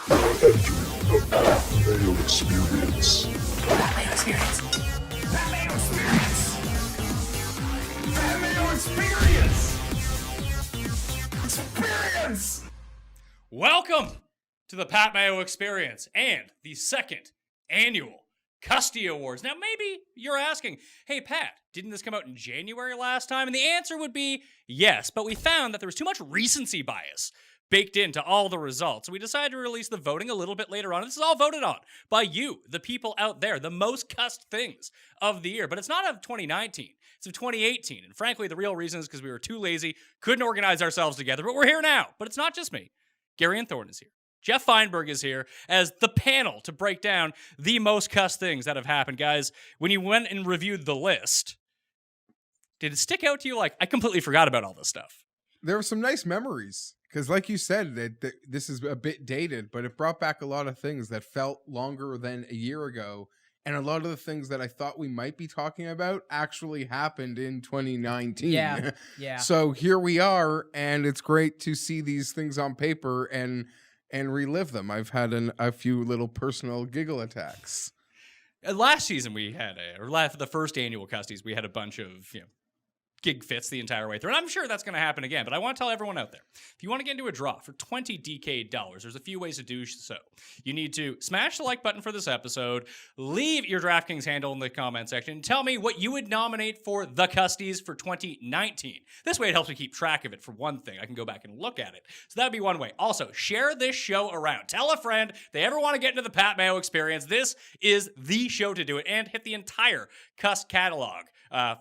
Mayo Experience. Mayo Experience. Mayo Experience. Mayo Experience. Experience. Welcome to the Pat Mayo Experience and the second annual Custy Awards. Now, maybe you're asking, hey, Pat, didn't this come out in January last time? And the answer would be yes, but we found that there was too much recency bias baked into all the results. So we decided to release the voting a little bit later on. This is all voted on by you, the people out there, the most cussed things of the year. But it's not of 2019. It's of 2018. And frankly, the real reason is because we were too lazy, couldn't organize ourselves together. But we're here now. But it's not just me. Garion Thorne is here. Geoff Fienberg is here as the panel to break down the most cussed things that have happened. Guys, when you went and reviewed the list, did it stick out to you like, I completely forgot about all this stuff? There were some nice memories. Because like you said, that this is a bit dated, but it brought back a lot of things that felt longer than a year ago. And a lot of the things that I thought we might be talking about actually happened in 2019. Yeah. So here we are, and it's great to see these things on paper and relive them. I've had a few little personal giggle attacks. Last season we had, the first annual Custies, we had a bunch of, gig fits the entire way through. And I'm sure that's going to happen again, but I want to tell everyone out there, if you want to get into a draw for 20 DK dollars, there's a few ways to do so. You need to smash the like button for this episode, leave your DraftKings handle in the comment section, and tell me what you would nominate for the Custies for 2019. This way it helps me keep track of it, for one thing. I can go back and look at it. So that'd be one way. Also, share this show around. Tell a friend if they ever want to get into the Pat Mayo Experience. This is the show to do it, and hit the entire Cust catalog.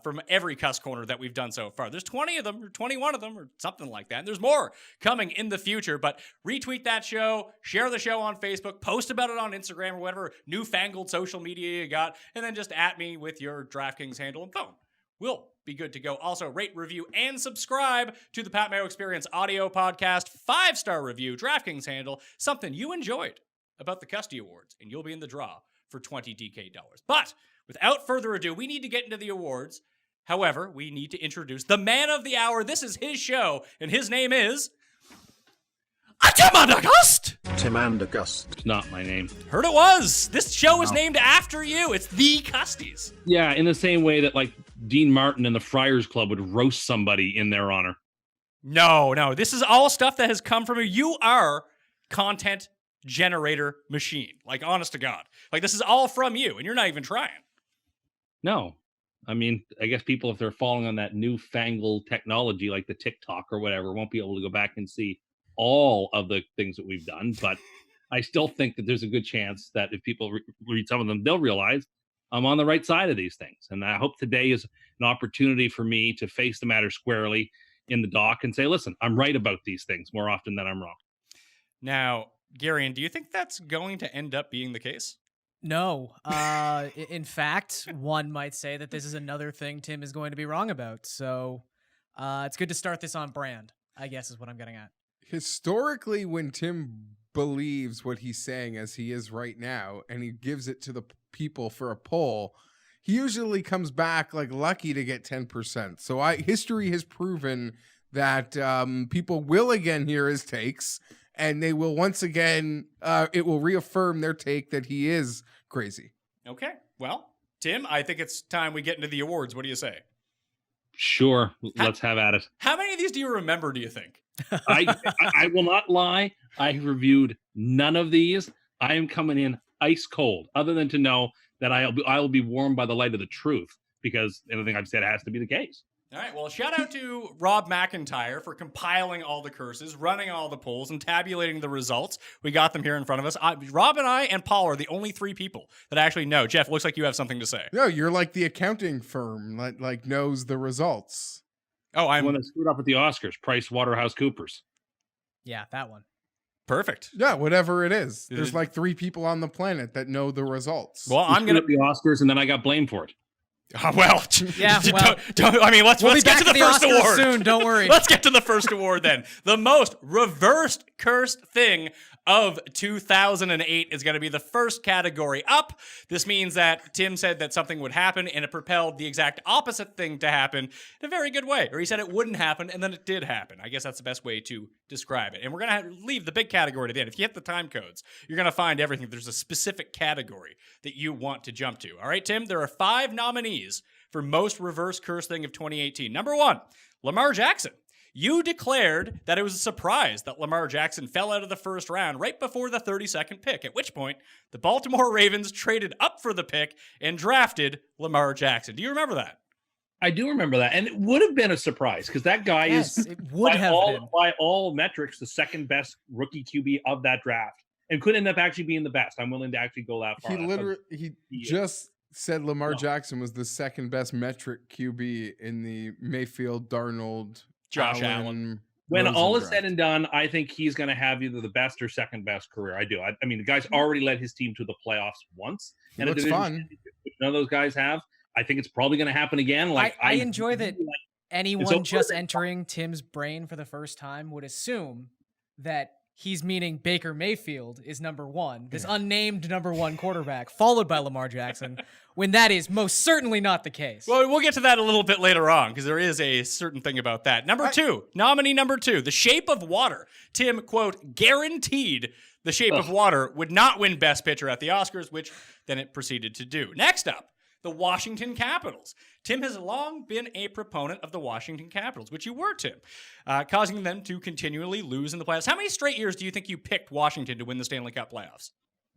From every Cust corner that we've done so far. There's 20 of them, or 21 of them, or something like that. And there's more coming in the future, but retweet that show, share the show on Facebook, post about it on Instagram or whatever newfangled social media you got, and then just at me with your DraftKings handle and phone. We'll be good to go. Also, rate, review, and subscribe to the Pat Mayo Experience audio podcast. 5-star review, DraftKings handle, something you enjoyed about the Custy Awards, and you'll be in the draw for 20 DK dollars. But without further ado, we need to get into the awards. However, we need to introduce the man of the hour. This is his show, and his name is Tim Andercust. Tim Andercust. It's not my name. Heard it was. This show is named after you. It's the Custies. Yeah, in the same way that like Dean Martin and the Friars Club would roast somebody in their honor. No. This is all stuff that has come from you. You are content generator machine. Like, honest to God. Like, this is all from you, and you're not even trying. No. I mean, I guess people, if they're following on that newfangled technology like the TikTok or whatever, won't be able to go back and see all of the things that we've done. But I still think that there's a good chance that if people read some of them, they'll realize I'm on the right side of these things. And I hope today is an opportunity for me to face the matter squarely in the dock and say, listen, I'm right about these things more often than I'm wrong. Now, Garion, do you think that's going to end up being the case? No. In fact, one might say that this is another thing Tim is going to be wrong about. So it's good to start this on brand, I guess is what I'm getting at. Historically, when Tim believes what he's saying as he is right now, and he gives it to the people for a poll, he usually comes back like lucky to get 10%. So history has proven that people will again hear his takes, and they will once again, it will reaffirm their take that he is crazy. Okay. Well, Tim, I think it's time we get into the awards. What do you say? Sure. Let's have at it. How many of these do you remember, do you think? I will not lie. I reviewed none of these. I am coming in ice cold, other than to know that I will be warmed by the light of the truth, because anything I've said has to be the case. All right, well, shout out to Rob McIntyre for compiling all the curses, running all the polls, and tabulating the results. We got them here in front of us. Rob and I and Paul are the only three people that actually know. Geoff, looks like you have something to say. No, you're like the accounting firm that like knows the results. Oh, I'm the one that screwed up with the Oscars, PricewaterhouseCoopers. Yeah, that one. Perfect. Yeah, whatever it is. There's like 3 people on the planet that know the results. Well, I'm going to the Oscars, and then I got blamed for it. Well, yeah. Well, I mean, let's get to the first Oscars award soon. Don't worry. Let's get to the first award then. The most reversed cursed thing of 2008 is going to be the first category up. This means that Tim said that something would happen, and it propelled the exact opposite thing to happen in a very good way. Or he said it wouldn't happen, and then it did happen. I guess that's the best way to describe it. And we're going to leave the big category to the end. If you hit the time codes, you're going to find everything. There's a specific category that you want to jump to. All right, Tim, there are 5 nominees for most reverse curse thing of 2018. Number 1, Lamar Jackson. You declared that it was a surprise that Lamar Jackson fell out of the first round right before the 32nd pick, at which point the Baltimore Ravens traded up for the pick and drafted Lamar Jackson. Do you remember that? I do remember that. And it would have been a surprise because that guy Yes, is, it would have been. by all metrics, the second best rookie QB of that draft and could end up actually being the best. I'm willing to actually go that far. He just said Lamar Jackson was the second best metric QB in the Mayfield, Darnold, Josh Allen. When Rosen all is draft. said and done, I think he's going to have either the best or second best career. I do. I mean, the guy's already led his team to the playoffs once. He a looks division fun. championship, which none of those guys have. I think it's probably going to happen again. Like I enjoy that really anyone over just there. entering Tim's brain for the first time would assume that he's meaning Baker Mayfield is number 1, this unnamed number 1 quarterback, followed by Lamar Jackson, when that is most certainly not the case. Well, we'll get to that a little bit later on because there is a certain thing about that. Number 2, nominee number 2, The Shape of Water. Tim, quote, guaranteed The Shape of Water would not win Best Picture at the Oscars, which then it proceeded to do. Next up, the Washington Capitals. Tim has long been a proponent of the Washington Capitals, which you were, Tim, causing them to continually lose in the playoffs. How many straight years do you think you picked Washington to win the Stanley Cup playoffs?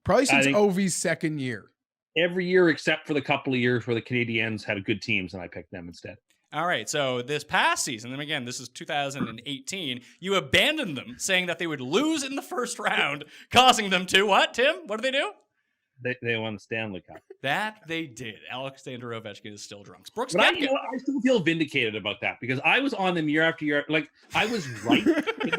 Probably since think- Ovi's second year. every year except for the couple of years where the Canadiens had good teams and I picked them instead. All right, so this past season, and again, this is 2018, you abandoned them, saying that they would lose in the first round, causing them to what, Tim? What did they do? They won the Stanley Cup. That they did. Alexander Ovechkin is still drunk. Brooks But Koepka. I still feel vindicated about that because I was on them year after year. Like, I was right.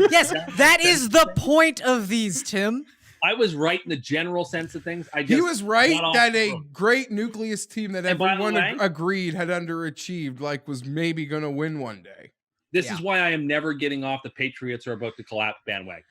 Yes, that is the point of these, Tim. I was right in the general sense of things. I just He was right got off that the a road. great nucleus team that And by the everyone way- agreed had underachieved, like, was maybe going to win one day. This is why I am never getting off the Patriots are about to collapse bandwagon.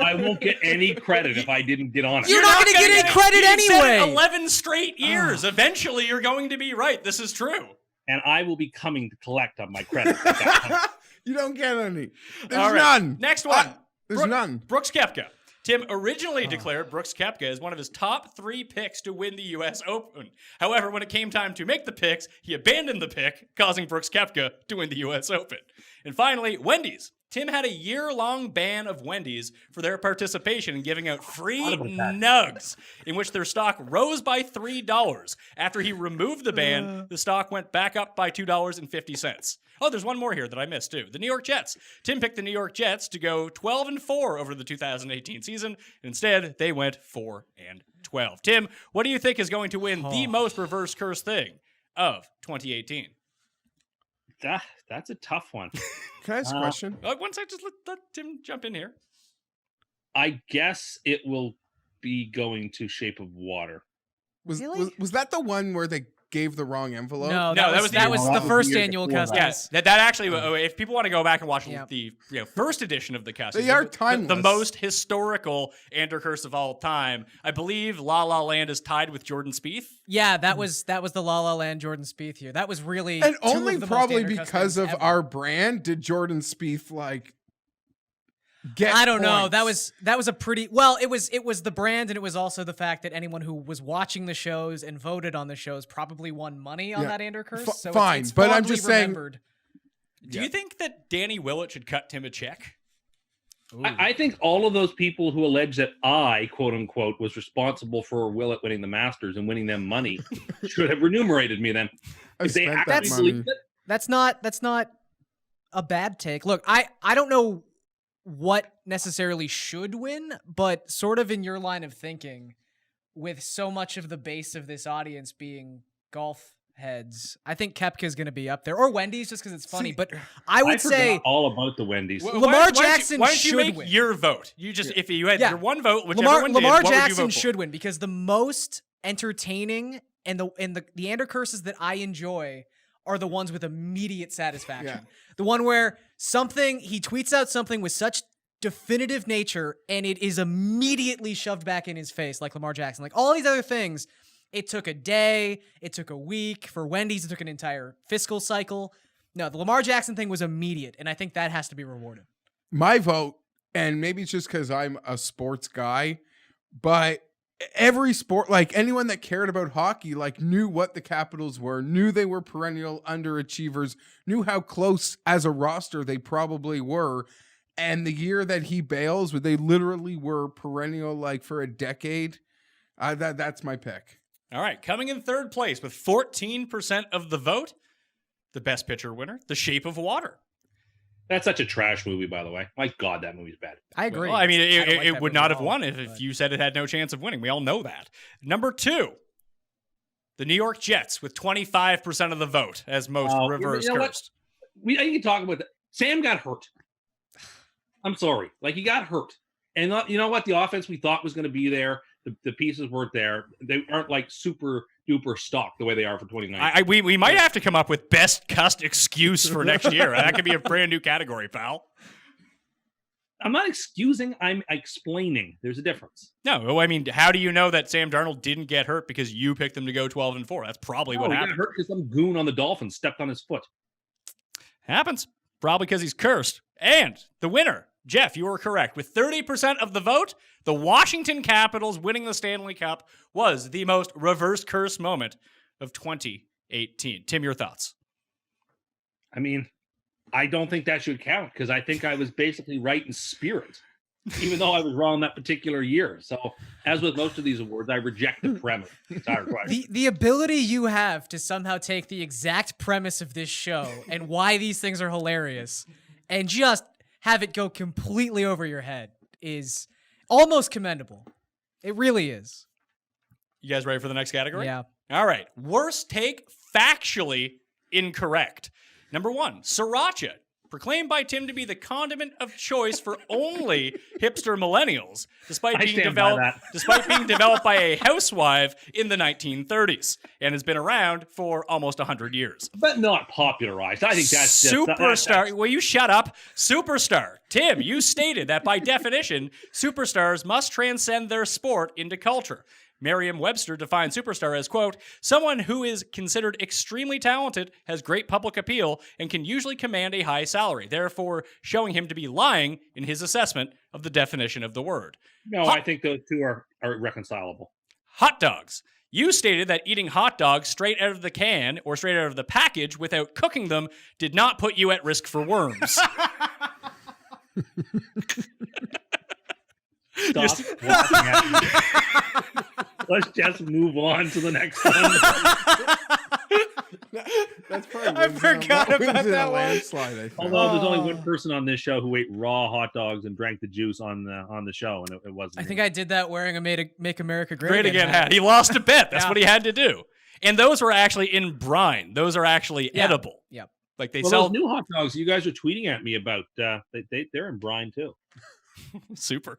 I won't get any credit if I didn't get on it. You're not gonna get any credit You said it anyway. 11 straight years. Eventually, you're going to be right. This is true. And I will be coming to collect on my credit. at that point. You don't get any. There's All right. none. Next one. There's none. Brooks Koepka. Tim originally declared Brooks Koepka as one of his top 3 picks to win the U.S. Open. However, when it came time to make the picks, he abandoned the pick, causing Brooks Koepka to win the U.S. Open. And finally, Wendy's. Tim had a year-long ban of Wendy's for their participation in giving out free nugs, in which their stock rose by $3. After he removed the ban, the stock went back up by $2.50. Oh, there's one more here that I missed too. The New York Jets. Tim picked the New York Jets to go 12-4 over the 2018 season. Instead, they went 4-12. Tim, what do you think is going to win the most reverse curse thing of 2018? That's a tough one. Can I ask a question? One sec, just let Tim jump in here. I guess it will be going to Shape of Water. Was, Really? was that the one where they gave the wrong envelope? No, that that was was the- the first year annual before Cust. that. Yes, that actually, if people want to go back and watch Yeah. the first edition of the Cust, They are the timeless. most historical Andercursed of all time. I believe La La Land is tied with Jordan Spieth. Yeah, that was the La La Land Jordan Spieth year. That was really And two only of the most probably Andercursed because things of ever. our brand did Jordan Spieth like get I don't know. points. That was a pretty well. It was the brand, and it was also the fact that anyone who was watching the shows and voted on the shows probably won money on Yeah. that Andercursed. F- So fine, it's but I'm fondly just saying- remembered. Do you think that Danny Willett should cut Tim a check? I think all of those people who allege that I, quote unquote, was responsible for Willett winning the Masters and winning them money should have remunerated me then. I If they spent actually that That's- money. believed it, That's not a bad take. Look, I don't know what necessarily should win, but sort of in your line of thinking, with so much of the base of this audience being golf heads, I think Koepka's going to be up there, or Wendy's, just because it's funny. See, But I would forgot say all about the Wendy's. Lamar Jackson why don't you should make win. your vote? You just if you had Yeah. your one vote, whichever Lamar one did, what would you Jackson vote for? should win because the most entertaining and the Andercurses that I enjoy are the ones with immediate satisfaction. Yeah. The one where he tweets out something with such definitive nature, and it is immediately shoved back in his face like Lamar Jackson. Like all these other things, it took a day, it took a week. For Wendy's, it took an entire fiscal cycle. No, the Lamar Jackson thing was immediate, and I think that has to be rewarded. My vote, and maybe it's just because I'm a sports guy, but every sport, like anyone that cared about hockey, like knew what the Capitals were, knew they were perennial underachievers, knew how close as a roster they probably were. And the year that he bails, they literally were perennial like for a decade. That's my pick. All right, coming in third place with 14% of the vote, the best picture winner, The Shape of Water. That's such a trash movie, by the way. My God, that movie's bad. I agree. Well, I mean, I don't like it that would movie not at have all, won if you said it had no chance of winning. We all know that. Number 2, the New York Jets with 25% of the vote as most reverse cursed. I can talk about that. Sam got hurt. I'm sorry. Like, he got hurt. And you know what? The offense we thought was going to be there, the pieces weren't there. They aren't like super duper stock the way they are for 2019. We might have to come up with best Cust excuse for next year. That could be a brand new category, pal. I'm not excusing. I'm explaining. There's a difference. No, I mean, how do you know that Sam Darnold didn't get hurt because you picked them to go 12-4? That's probably what happened. He got hurt because some goon on the Dolphins stepped on his foot. Happens. Probably because he's cursed. And the winner, Geoff, you were correct. With 30% of the vote, the Washington Capitals winning the Stanley Cup was the most reverse curse moment of 2018. Tim, your thoughts? I mean, I don't think that should count because I think I was basically right in spirit, even though I was wrong that particular year. So, as with most of these awards, I reject the premise. Entire question. The ability you have to somehow take the exact premise of this show and why these things are hilarious and just have it go completely over your head is almost commendable. It really is. You guys ready for the next category? Yeah. All right. Worst take, factually incorrect. Number 1, sriracha, proclaimed by Tim to be the condiment of choice for only hipster millennials, despite being developed by a housewife in the 1930s, and has been around for almost 100 years. But not popularized. I think that's Superstar. Will you shut up? Superstar. Tim, you stated that by definition, superstars must transcend their sport into culture. Merriam-Webster defines superstar as, quote, someone who is considered extremely talented, has great public appeal, and can usually command a high salary, therefore showing him to be lying in his assessment of the definition of the word. No, I think those two are reconcilable. Hot dogs. You stated that eating hot dogs straight out of the can or straight out of the package without cooking them did not put you at risk for worms. Stop laughing at me. Let's just move on to the next one. That's probably I forgot about that one. landslide, I think. Although there's only one person on this show who ate raw hot dogs and drank the juice on the show, and it wasn't. I me. think I did that wearing a Make America Great Again hat. He lost a bet. That's what he had to do. And those were actually in brine. Those are actually edible. Yep. Like they well, sell those new hot dogs you guys are tweeting at me about. They're in brine too. Super.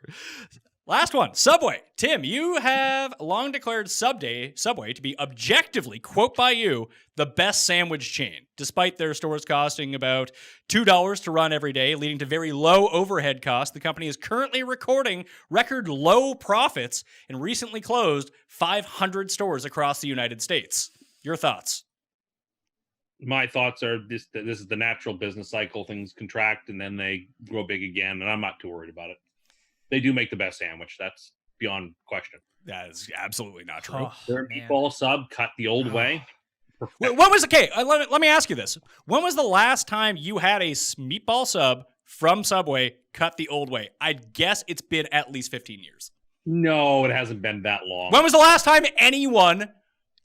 Last one, Subway. Tim, you have long declared Subway to be objectively, quote by you, the best sandwich chain, despite their stores costing about $2 to run every day, leading to very low overhead costs. The company is currently recording record low profits and recently closed 500 stores across the United States. Your thoughts? My thoughts are this is the natural business cycle. Things contract and then they grow big again, and I'm not too worried about it. They do make the best sandwich. That's beyond question. That is absolutely not true. Their meatball sub cut the old way. What was okay? Let me ask you this: when was the last time you had a meatball sub from Subway cut the old way? I'd guess it's been at least 15 years. No, it hasn't been that long. When was the last time anyone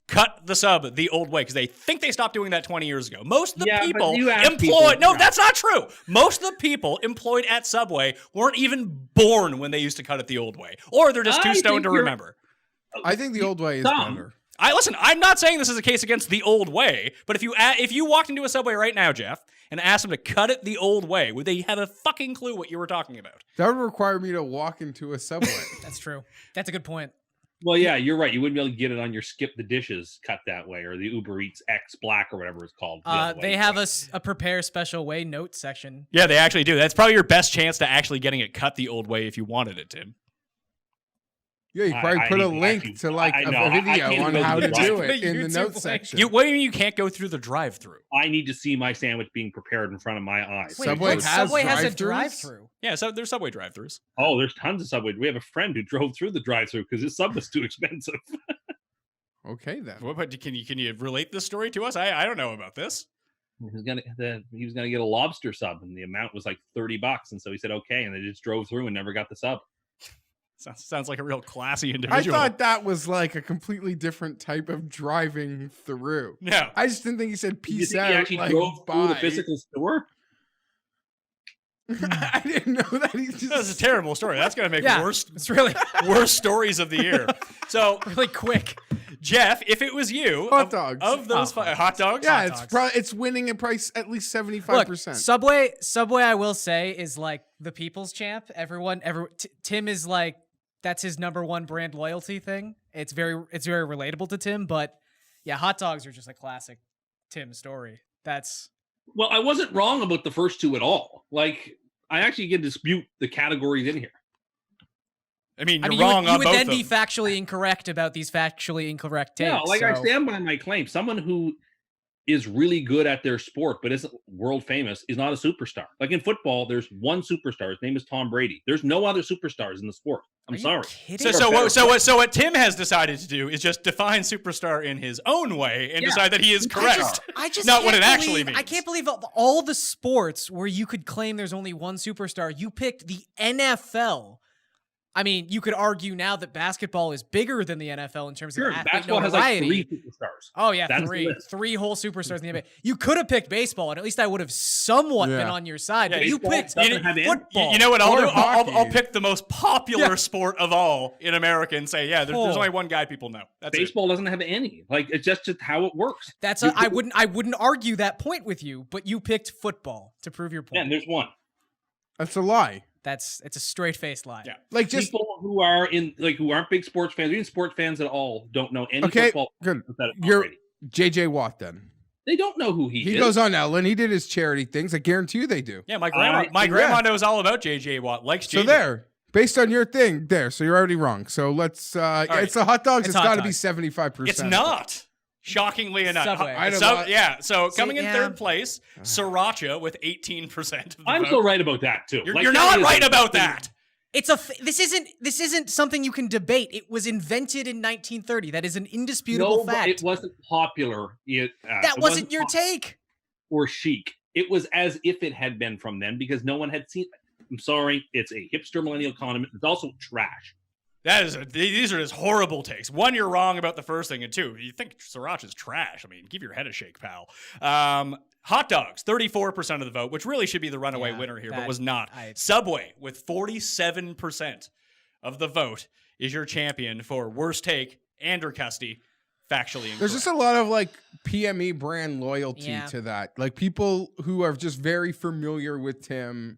cut the sub the old way? Because they think they stopped doing that 20 years ago. Most of the people employed... No, that's not true. Most of the people employed at Subway weren't even born when they used to cut it the old way. Or they're just too stoned to remember. I think the old way is better. Listen, I'm not saying this is a case against the old way, but if you walked into a Subway right now, Geoff, and asked them to cut it the old way, would they have a fucking clue what you were talking about? That would require me to walk into a Subway. That's true. That's a good point. Well, yeah, you're right. You wouldn't be able to get it on your Skip the Dishes cut that way, or the Uber Eats X Black or whatever it's called. the other way. They have a prepare special way note section. Yeah, they actually do. That's probably your best chance to actually getting it cut the old way if you wanted it, Tim. Yeah, you probably I put a need to link actually- to like I a know, I video can't on go how to to the do drive-thru. it in the YouTube notes link. section. What do you mean you can't go through the drive-through? I need to see my sandwich being prepared in front of my eyes. Wait, Subway what? has Subway has a drive-thrus? drive-through. Yeah, so there's Subway drive-thrus. Oh, there's tons of Subway. We have a friend who drove through the drive-through because his sub was too expensive. Okay then. What, can you relate this story to us? I don't know about this. He was gonna get a lobster sub, and the amount was like $30, and so he said okay, and they just drove through and never got the sub. Sounds like a real classy I individual. thought that was like a completely different type of driving through. No. I just didn't think he said You peace think out. he actually like, drove through the bye. physical store? I didn't know that he just. That's a terrible story. That's going to make Yeah, worst it's really stories of the year. So, really quick. Jeff, if it was you, Hot dogs. of those hot dogs, Yeah, hot it's dogs. it's winning a price at least 75%. Look, Subway, I will say, is like the people's champ. Tim is like, that's his number one brand loyalty thing. It's very relatable to Tim, but yeah, hot dogs are just a classic Tim story. That's Well, I wasn't wrong about the first two at all. Like, I actually can dispute the categories in here. I mean, you're I mean, wrong you on would both then of be them. factually incorrect about these factually incorrect takes. Yeah, like I so- stand by my claim. Someone who is really good at their sport but isn't world famous is not a superstar. Like in football, there's one superstar. His name is Tom Brady. There's no other superstars in the sport. Are I'm you sorry. kidding? So what Tim has decided to do is just define superstar in his own way and Yeah. decide that he is correct. I just Not what can't it actually believe- I means. can't believe of all the sports where you could claim there's only one superstar, you picked the NFL. I mean, you could argue now that basketball is bigger than the NFL in terms Sure, of athlete basketball has like notoriety. 3 superstars. Oh yeah, That's the three list. whole superstars in the NBA. You could have picked baseball, and at least I would have somewhat been Yeah. on your side. Yeah, but you baseball picked doesn't have any- football. You know what I'll Or do? I'll hockey. pick the most popular Yeah. sport of all in America and say, yeah, there's Oh. only one guy people know. That's it. Baseball doesn't have any. Like, it's just how it works. That's You- I wouldn't argue that point with you, but you picked football to prove your point. And there's one. That's a lie. It's a straight faced lie. Yeah. Like just People who aren't big sports fans, even sports fans at all, don't know any okay. football. Good. outside of Tom You're Brady. JJ Watt then. They don't know who he He is. goes on Ellen. He did his charity things. I guarantee you they do. Yeah, my grandma yeah. knows all about JJ Watt. Likes JJ. So there, based on your thing, there. So you're already wrong. So let's. right. It's the hot dogs. It's It's hot got to be dogs. 75%. It's not. Shockingly enough. Subway. I know what- Yeah, so See, coming in yeah. third place, Sriracha with 18% of the I'm vote. so right about that too. You're, Like, you're that not is right a- about that. This isn't something you can debate. It was invented in 1930. That is an indisputable No, but fact. it wasn't popular. That it wasn't your pop- take. or chic. It was as if it had been from then because no one had seen it. I'm sorry, it's a hipster millennial condiment. It's also trash. These are just horrible takes. One, you're wrong about the first thing, and two, you think Sriracha's trash. I mean, give your head a shake, pal. Hot dogs, 34% of the vote, which really should be the runaway Yeah, winner here, but that- was not. I- Subway, with 47% of the vote, is your champion for worst take, Andercursed, factually incorrect. There's just a lot of like PME brand loyalty Yeah. to that. Like people who are just very familiar with Tim.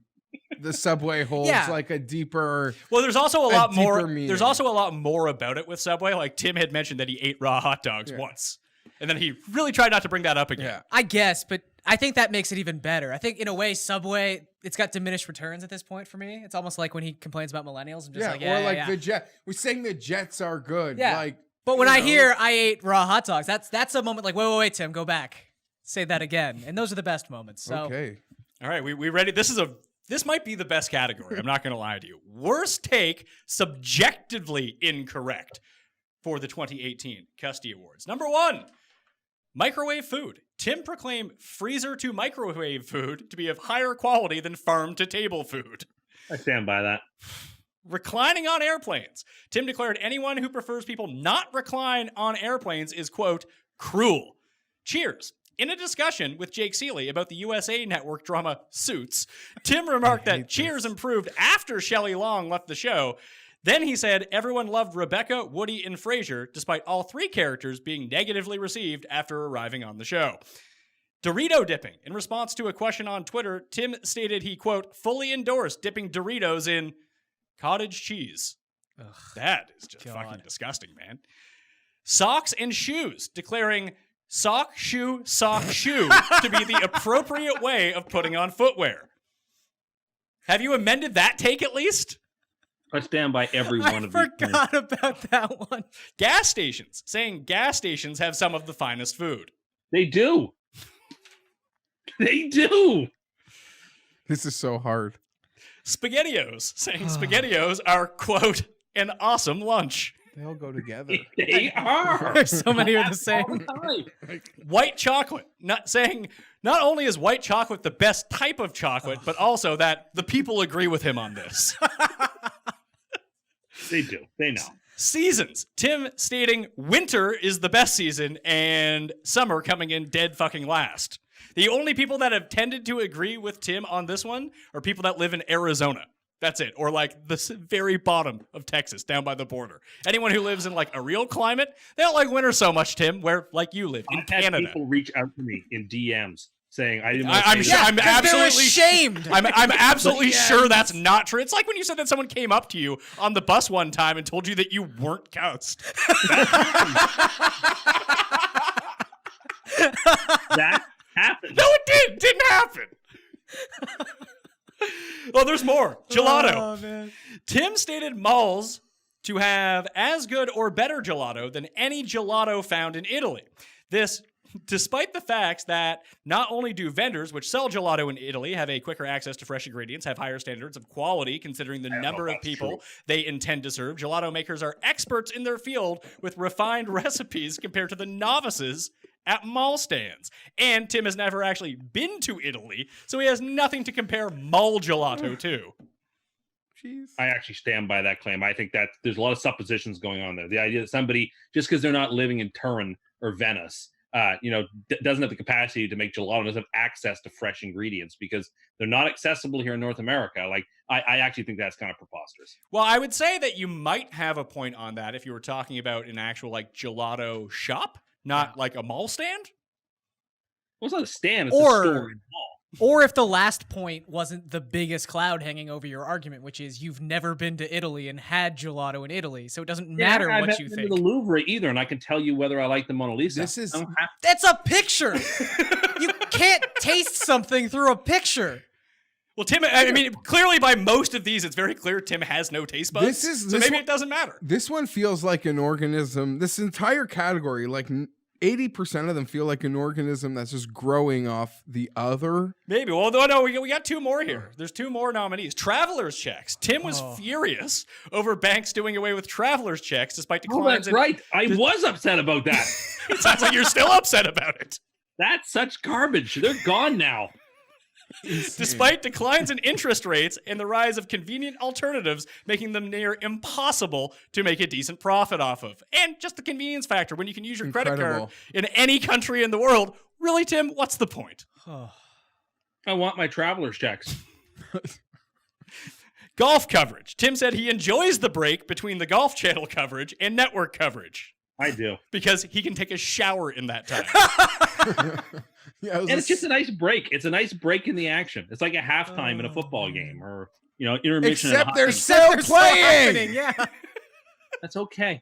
The Subway holds Yeah. like a deeper. Well, there's also a lot more. deeper meaning. There's also a lot more about it with Subway. Like Tim had mentioned that he ate raw hot dogs Yeah. once, and then he really tried not to bring that up again. Yeah. I guess, but I think that makes it even better. I think in a way, Subway, it's got diminished returns at this point for me. It's almost like when he complains about millennials. I'm just Yeah, like, yeah, or like yeah. the Jet. We're saying the Jets are good. Yeah. Like, But when you I know. hear I ate raw hot dogs, that's a moment like, wait, Tim, go back. Say that again. And those are the best moments. So Okay. All right, we ready? This might be the best category. I'm not going to lie to you. Worst take, subjectively incorrect for the 2018 Custy Awards. Number 1, microwave food. Tim proclaimed freezer to microwave food to be of higher quality than farm to table food. I stand by that. Reclining on airplanes. Tim declared anyone who prefers people not recline on airplanes is, quote, cruel. Cheers. In a discussion with Jake Seeley about the USA Network drama Suits, Tim remarked that Cheers improved after Shelley Long left the show. Then he said everyone loved Rebecca, Woody, and Frasier, despite all 3 characters being negatively received after arriving on the show. Dorito dipping. In response to a question on Twitter, Tim stated he, quote, fully endorsed dipping Doritos in cottage cheese. That is just God. fucking disgusting, man. Socks and shoes, declaring sock, shoe to be the appropriate way of putting on footwear. Have you amended that take at least? I stand by every one of I these. forgot about that one. Gas stations, saying gas stations have some of the finest food. They do. They do. This is so hard. SpaghettiOs, saying SpaghettiOs are, quote, an awesome lunch. They all go together. They are. There's so many of the All same. the time. White chocolate, saying not only is white chocolate the best type of chocolate, but also that the people agree with him on this. They do. They know. Seasons, Tim stating winter is the best season and summer coming in dead fucking last. The only people that have tended to agree with Tim on this one are people that live in Arizona. That's it. Or like the very bottom of Texas, down by the border. Anyone who lives in like a real climate, they don't like winter so much, Tim, where like you live in I've had Canada. people reach out to me in DMs saying I didn't want I'm to say sure. that. I'm 'cause they're absolutely ashamed. I'm absolutely Yes. sure that's not true. It's like when you said that someone came up to you on the bus one time and told you that you weren't Cust. That happened. No, it didn't. It didn't happen. Oh, there's more. Gelato. Oh, man. Tim stated malls to have as good or better gelato than any gelato found in Italy. This, despite the facts that not only do vendors which sell gelato in Italy have a quicker access to fresh ingredients, have higher standards of quality considering the number of that's people true. they intend to serve, gelato makers are experts in their field with refined recipes compared to the novices at mall stands. And Tim has never actually been to Italy, so he has nothing to compare mall gelato to. Jeez. I actually stand by that claim. I think that there's a lot of suppositions going on there. The idea that somebody, just because they're not living in Turin or Venice, doesn't have the capacity to make gelato, doesn't have access to fresh ingredients because they're not accessible here in North America. Like, I actually think that's kind of preposterous. Well, I would say that you might have a point on that if you were talking about an actual like gelato shop, not like a mall stand. Well, it's not a stand, it's Or- a store in mall. Or if the last point wasn't the biggest cloud hanging over your argument, which is you've never been to Italy and had gelato in Italy, so it doesn't matter I've what never you been think. to the Louvre either, and I can tell you whether I like the Mona Lisa. This is- I don't have That's a picture. You can't taste something through a picture. Well, Tim, I mean, clearly by most of these, it's very clear Tim has no taste buds. This is- so this maybe one- it doesn't matter. This one feels like an organism. This entire category, like 80% of them feel like an organism that's just growing off the other. Maybe. Well, no, we got two more here. There's two more nominees. Traveler's checks. Tim was furious over banks doing away with traveler's checks despite Oh, declines. that's right. I was upset about that. It sounds like you're still upset about it. That's such garbage. They're gone now. Despite declines in interest rates and the rise of convenient alternatives, making them near impossible to make a decent profit off of. And just the convenience factor when you can use your credit card Incredible. in any country in the world. Really, Tim, what's the point? I want my traveler's checks. Golf coverage. Tim said he enjoys the break between the Golf Channel coverage and network coverage I do. because he can take a shower in that time. Yeah, it was And it's just a nice break. It's a nice break in the action. It's like a halftime in a football game or, intermission. in a Except hockey they're game. still They're still happening, playing. yeah. That's okay.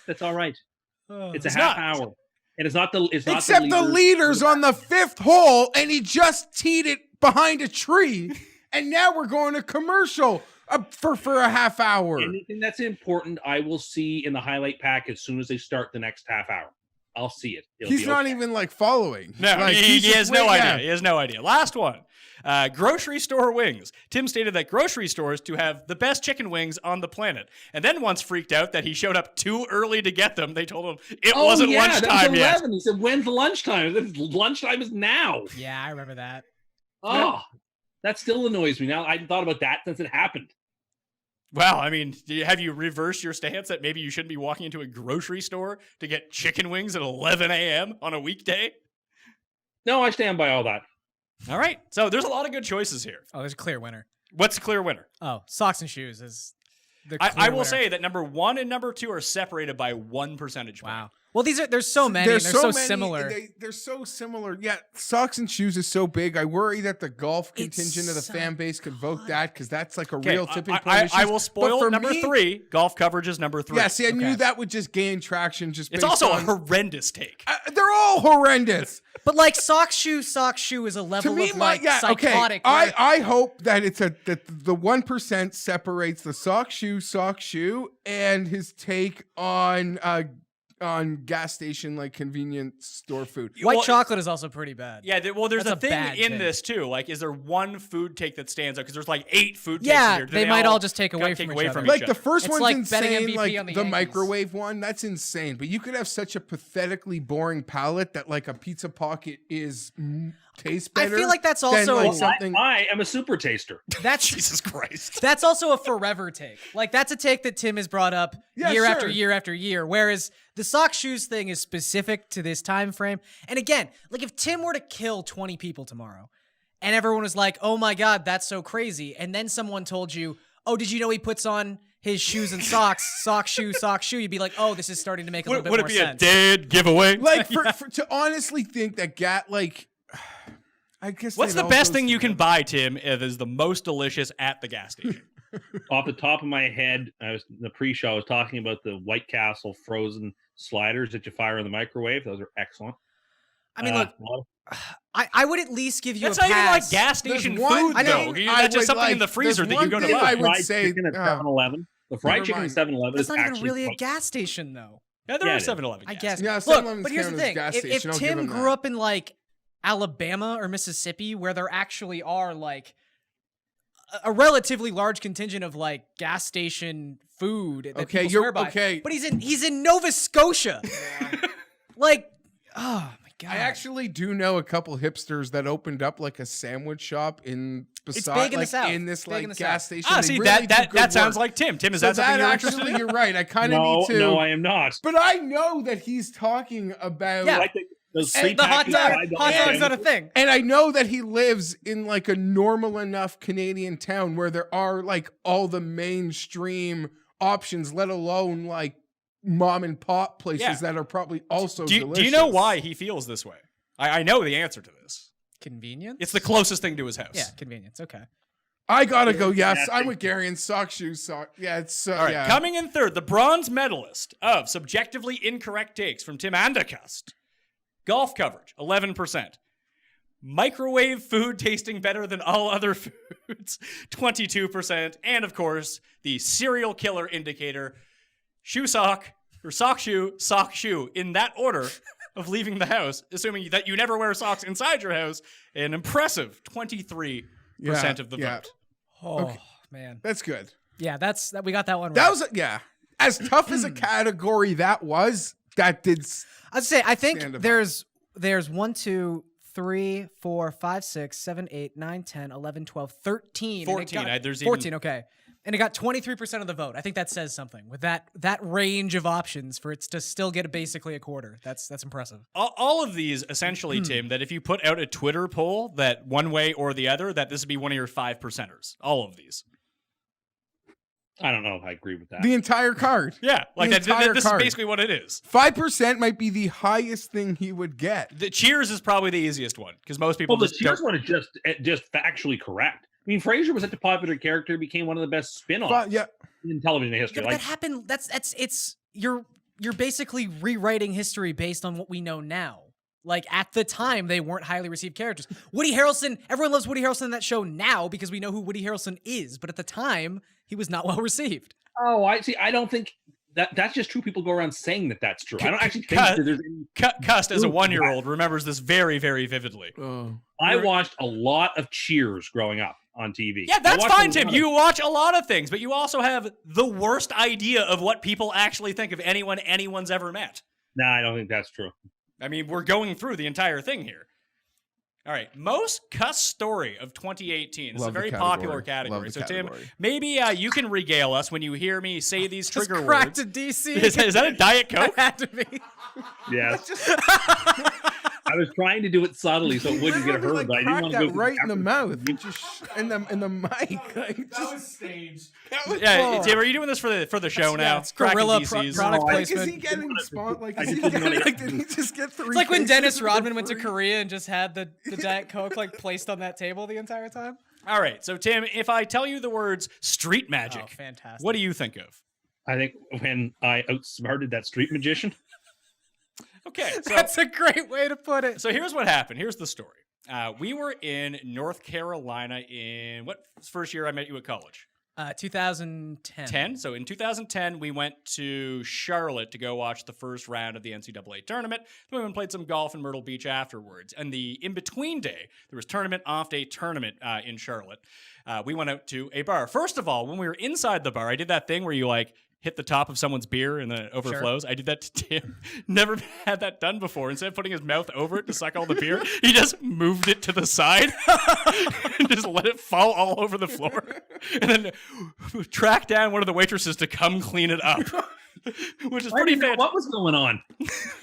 That's all right. It's a It's half not. hour. And it's not the Except the leader's on the 5th hole, and he just teed it behind a tree, and now we're going to commercial for a half hour. Anything that's important, I will see in the highlight pack as soon as they start the next half hour. I'll see it. It'll He's be not okay. even like following. No, Like, he he's just has no way- idea. yeah. He has no idea. Last one. Grocery store wings. Tim stated that grocery stores to have the best chicken wings on the planet. And then once freaked out that he showed up too early to get them. They told him it wasn't that lunchtime was yet. 11. He said, when's lunchtime? I said, lunchtime is now. Yeah, I remember that. Oh, that still annoys me. Now, I hadn't thought about that since it happened. Well, I mean, have you reversed your stance that maybe you shouldn't be walking into a grocery store to get chicken wings at 11 a.m. on a weekday? No, I stand by all that. All right. So there's a lot of good choices here. Oh, there's a clear winner. What's the clear winner? Oh, socks and shoes is the I clear will winner. say that number 1 and number 2 are separated by 1 percentage point. Wow. Well, there's so many. And they're so similar. They're so similar. Yeah, socks and shoes is so big. I worry that the golf contingent of the fan base could vote that because that's like a real tipping point. I will spoil number 3. Golf coverage is number 3. Yeah, see, I knew that would just gain traction. It's also a horrendous take. They're all horrendous. But like sock shoe is a level of like psychotic. Okay. I hope that that the 1% separates the sock shoe, and his take on gas station like convenience store food. White chocolate is also pretty bad. Yeah, there's That's a thing in take. this too. Like, is there one food take that stands out? Because there's like 8 food takes Yeah, here. Do they might all just take away from each other. Like the first It's one's like betting insane, MVP like on the the Yankees. microwave one, that's insane. But you could have such a pathetically boring palate that like a pizza pocket is tastes better. I feel like that's also like something. I am a super taster. That's Jesus Christ. That's also a forever take. Like that's a take that Tim has brought up year after year after year. Whereas the sock shoes thing is specific to this time frame. And again, like if Tim were to kill 20 people tomorrow, and everyone was like, "Oh my God, that's so crazy," and then someone told you, "Oh, did you know he puts on his shoes and socks, sock shoe," you'd be like, "Oh, this is starting to make a little bit more sense." Would it be a dead giveaway? Like for to honestly think that I guess what's the best thing you can buy, Tim, that is the most delicious at the gas station? Off the top of my head, in the pre-show, I was talking about the White Castle frozen sliders that you fire in the microwave. Those are excellent. I mean, look, I would at least give you That's a not pass. even like gas station food, though. That's just something in the freezer that you're going to buy. I would say chicken at 7-Eleven. The fried chicken at 7-Eleven is That's not even actually really a gas station, though. Yeah, there are 7-Eleven. I guess. Yeah, Look, 7-Eleven's but here's the counted as thing: gas if station, I'll give Tim him grew that. up in like Alabama or Mississippi, where there actually are like a relatively large contingent of like gas station food that people swear by. But he's in Nova Scotia. Like, oh my God. I actually do know a couple hipsters that opened up like a sandwich shop in big in the South. in this Big in like the gas South. station. Ah, They see, really do that good sounds work. like Tim. Tim, is So that something you're actually, interested in? you're right. I kind of No, need to. no, I am not. But I know that he's talking about. Yeah. Like those And the hot dog's not a thing. And I know that he lives in like a normal enough Canadian town where there are like all the mainstream options, let alone like mom and pop places that are probably also delicious. Do you know why he feels this way? I know the answer to this. Convenience? It's the closest thing to his house. Yeah, convenience. Okay. I gotta go. Yes, I'm with Garion. Sock shoes. Yeah, it's All right, yeah. coming in third, the bronze medalist of subjectively incorrect takes from Tim Andercust. Golf coverage, 11%. Microwave food tasting better than all other foods, 22%. And of course, the serial killer indicator, sock shoe, in that order of leaving the house, assuming that you never wear socks inside your house, an impressive 23% of the vote. Oh, man. That's good. Yeah, we got that one right. That was as tough as a category that was. That did. I'd say I think stand there's 1, 2, 3, 4, 5, 6, 7, 8, 9, 10, 11, 12, 13. 14. There's 14, okay. And it got 23% of the vote. I think that says something. With that range of options for it to still get basically a quarter. That's impressive. All of these, essentially, Tim, that if you put out a Twitter poll that one way or the other, that this would be one of your 5%ers. All of these. I don't know if I agree with that. The entire card. Yeah, like The entire this card. is basically what it is. 5% might be the highest thing he would get. The Cheers is probably the easiest one because most people Well, the just Cheers don't. one is just factually correct. I mean, Frasier was such a popular character, became one of the best spin-offs in television history. Yeah, but that happened. It's you're basically rewriting history based on what we know now. Like at the time, they weren't highly received characters. Woody Harrelson, everyone loves Woody Harrelson in that show now because we know who Woody Harrelson is. But at the time, he was not well received. Oh, I see. I don't think that's just true. People go around saying that that's true. I don't actually think that there's any... Cust, as a 1-year-old, remembers this very, very vividly. I watched a lot of Cheers growing up on TV. Yeah, that's fine, Tim. You watch a lot of things, but you also have the worst idea of what people actually think of anyone's ever met. Nah, I don't think that's true. I mean, we're going through the entire thing here. All right, most Cust story of 2018. This is a very popular category. So, Tim, maybe you can regale us when you hear me say these trigger Just words. cracked a DC. Is that a Diet Coke? It had to be. Yes. I was trying to do it subtly so it wouldn't get heard, Literally, but I didn't want to crack go that right in the camera. mouth, just in the mic. Like, That just, was staged. that was Yeah, full. Tim, are you doing this for the show now? it's guerrilla Cracking DCs. product Like, is placement. he getting spawned? Like, I is he just didn't getting, wanna- like, did he just get 3? It's like when cases Dennis for Rodman went to free? Korea and just had the Diet Coke like placed on that table the entire time. All right, so Tim, if I tell you the words street magic, Oh, fantastic. what do you think of? I think when I outsmarted that street magician, Okay, so That's a great way to put it. So here's what happened. Here's the story. We were in North Carolina in what first year I met you at college? 2010. 10. So in 2010, we went to Charlotte to go watch the first round of the NCAA tournament. Then we went and played some golf in Myrtle Beach afterwards. And the in-between day, there was tournament, off-day tournament in Charlotte. We went out to a bar. First of all, when we were inside the bar, I did that thing where you like hit the top of someone's beer and then it overflows. I did that to Tim. Never had that done before. Instead of putting his mouth over it to suck all the beer, he just moved it to the side and just let it fall all over the floor. And then tracked down one of the waitresses to come clean it up. Which is I pretty didn't know fantastic. what was going on.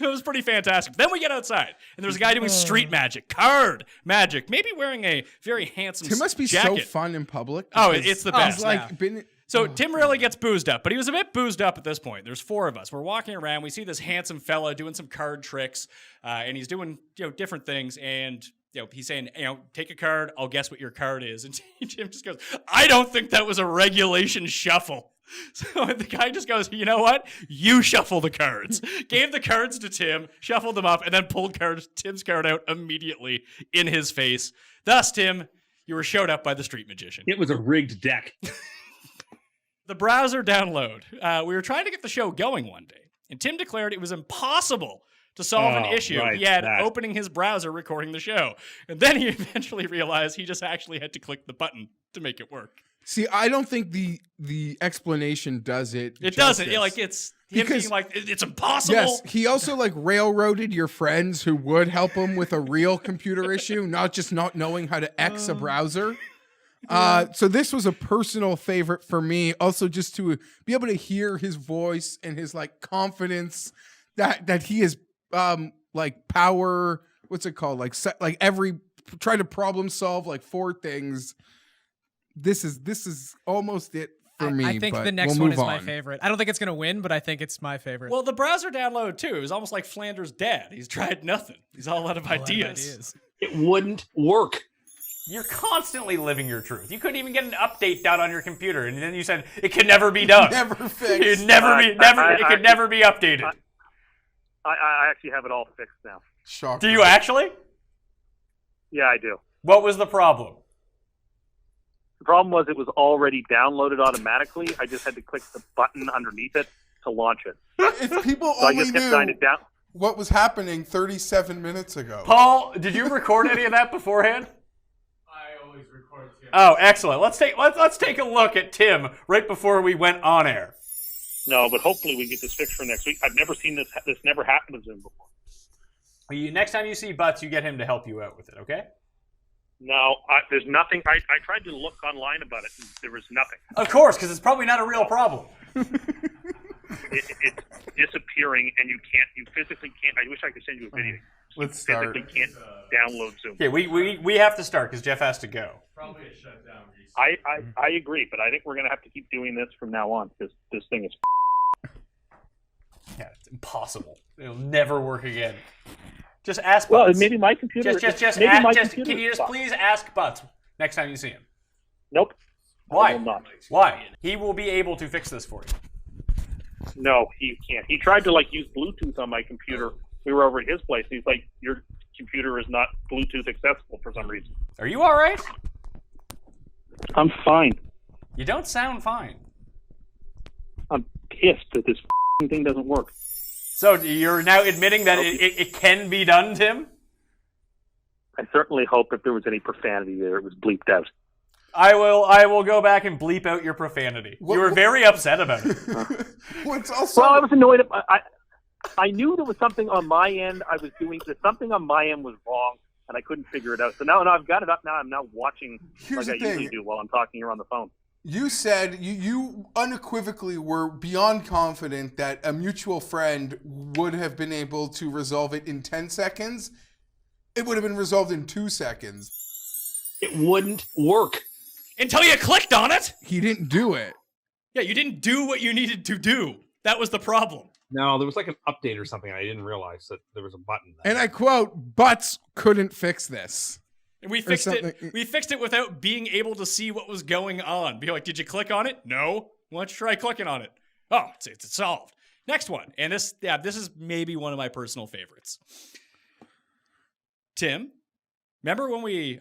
It was pretty fantastic. Then we get outside, and there's a guy doing street magic, card magic, maybe wearing a very handsome Tim must be jacket. so fun in public. Oh, because it's the Oh, best. He's like Yeah. been. So Tim rarely gets boozed up, but he was a bit boozed up at this point. There's 4 of us. We're walking around. We see this handsome fella doing some card tricks, and he's doing different things. And he's saying, take a card. I'll guess what your card is. And Tim just goes, I don't think that was a regulation shuffle. So the guy just goes, you know what? You shuffle the cards. Gave the cards to Tim, shuffled them up, and then pulled Tim's card out immediately in his face. Thus, Tim, you were showed up by the street magician. It was a rigged deck. The browser download. We were trying to get the show going one day, and Tim declared it was impossible to solve an Oh, issue right, he had that. opening his browser recording the show. And then he eventually realized he just actually had to click the button to make it work. See, I don't think the explanation does it. It doesn't. justice. It's him Because- being like, it's impossible. Yes, he also like railroaded your friends who would help him with a real computer issue, not just not knowing how to X a browser. So this was a personal favorite for me. Also, just to be able to hear his voice and his like confidence that he is like power. What's it called? Like try to problem solve like 4 things. This is almost it for me. I think but the next we'll one move is my on. favorite. I don't think it's going to win, but I think it's my favorite. Well, the browser download, too. It was almost like Flanders' dad. He's tried nothing. He's all out of ideas. It wouldn't work. You're constantly living your truth. You couldn't even get an update done on your computer, and then you said it could never be done. Never It fixed. could never be. It could never be updated. I actually have it all fixed now. Shocker. Do you actually? Yeah, I do. What was the problem? The problem was it was already downloaded automatically. I just had to click the button underneath it to launch it. If people So I only just kept knew trying to down. what was happening 37 minutes ago. Paul, did you record any of that beforehand? I always record too. Oh, excellent. Let's take a look at Tim right before we went on air. No, but hopefully we can get this fixed for next week. I've never seen this. This never happened to Zoom before. Next time you see Butts, you get him to help you out with it, okay? No, there's nothing. I tried to look online about it, and there was nothing. Of course, because it's probably not a real problem. It's disappearing, and you physically can't. I wish I could send you a video. Let's You start. physically can't download Zoom. Okay, we have to start because Jeff has to go. Probably a shutdown recently. I agree, but I think we're going to have to keep doing this from now on because this thing is. Yeah, it's impossible. It'll never work again. Just ask Well, Butts. maybe my computer. Can you just please ask Butts next time you see him? Nope. Why? I will not. Why? He will be able to fix this for you. No, he can't. He tried to use Bluetooth on my computer. We were over at his place. He's like, your computer is not Bluetooth accessible for some reason. Are you all right? I'm fine. You don't sound fine. I'm pissed that this thing doesn't work. So you're now admitting that it can be done, Tim? I certainly hope if there was any profanity there, it was bleeped out. I will go back and bleep out your profanity. You were very upset about it. What's also Well, I was annoyed. I knew there was something on my end. I was doing something on my end was wrong, and I couldn't figure it out. So now I've got it up. Now I'm now watching Here's like the I usually thing. do while I'm talking here on the phone. You said you unequivocally were beyond confident that a mutual friend would have been able to resolve it in 10 seconds. It would have been resolved in 2 seconds. It wouldn't work. Until you clicked on it. He didn't do it. Yeah, you didn't do what you needed to do. That was the problem. No, there was like an update or something. I didn't realize that there was a button. And I quote, Butts couldn't fix this. And we fixed it. We fixed it without being able to see what was going on. Be like, did you click on it? No. Why don't you try clicking on it? Oh, it's solved. Next one. And this is maybe one of my personal favorites. Tim, remember when we...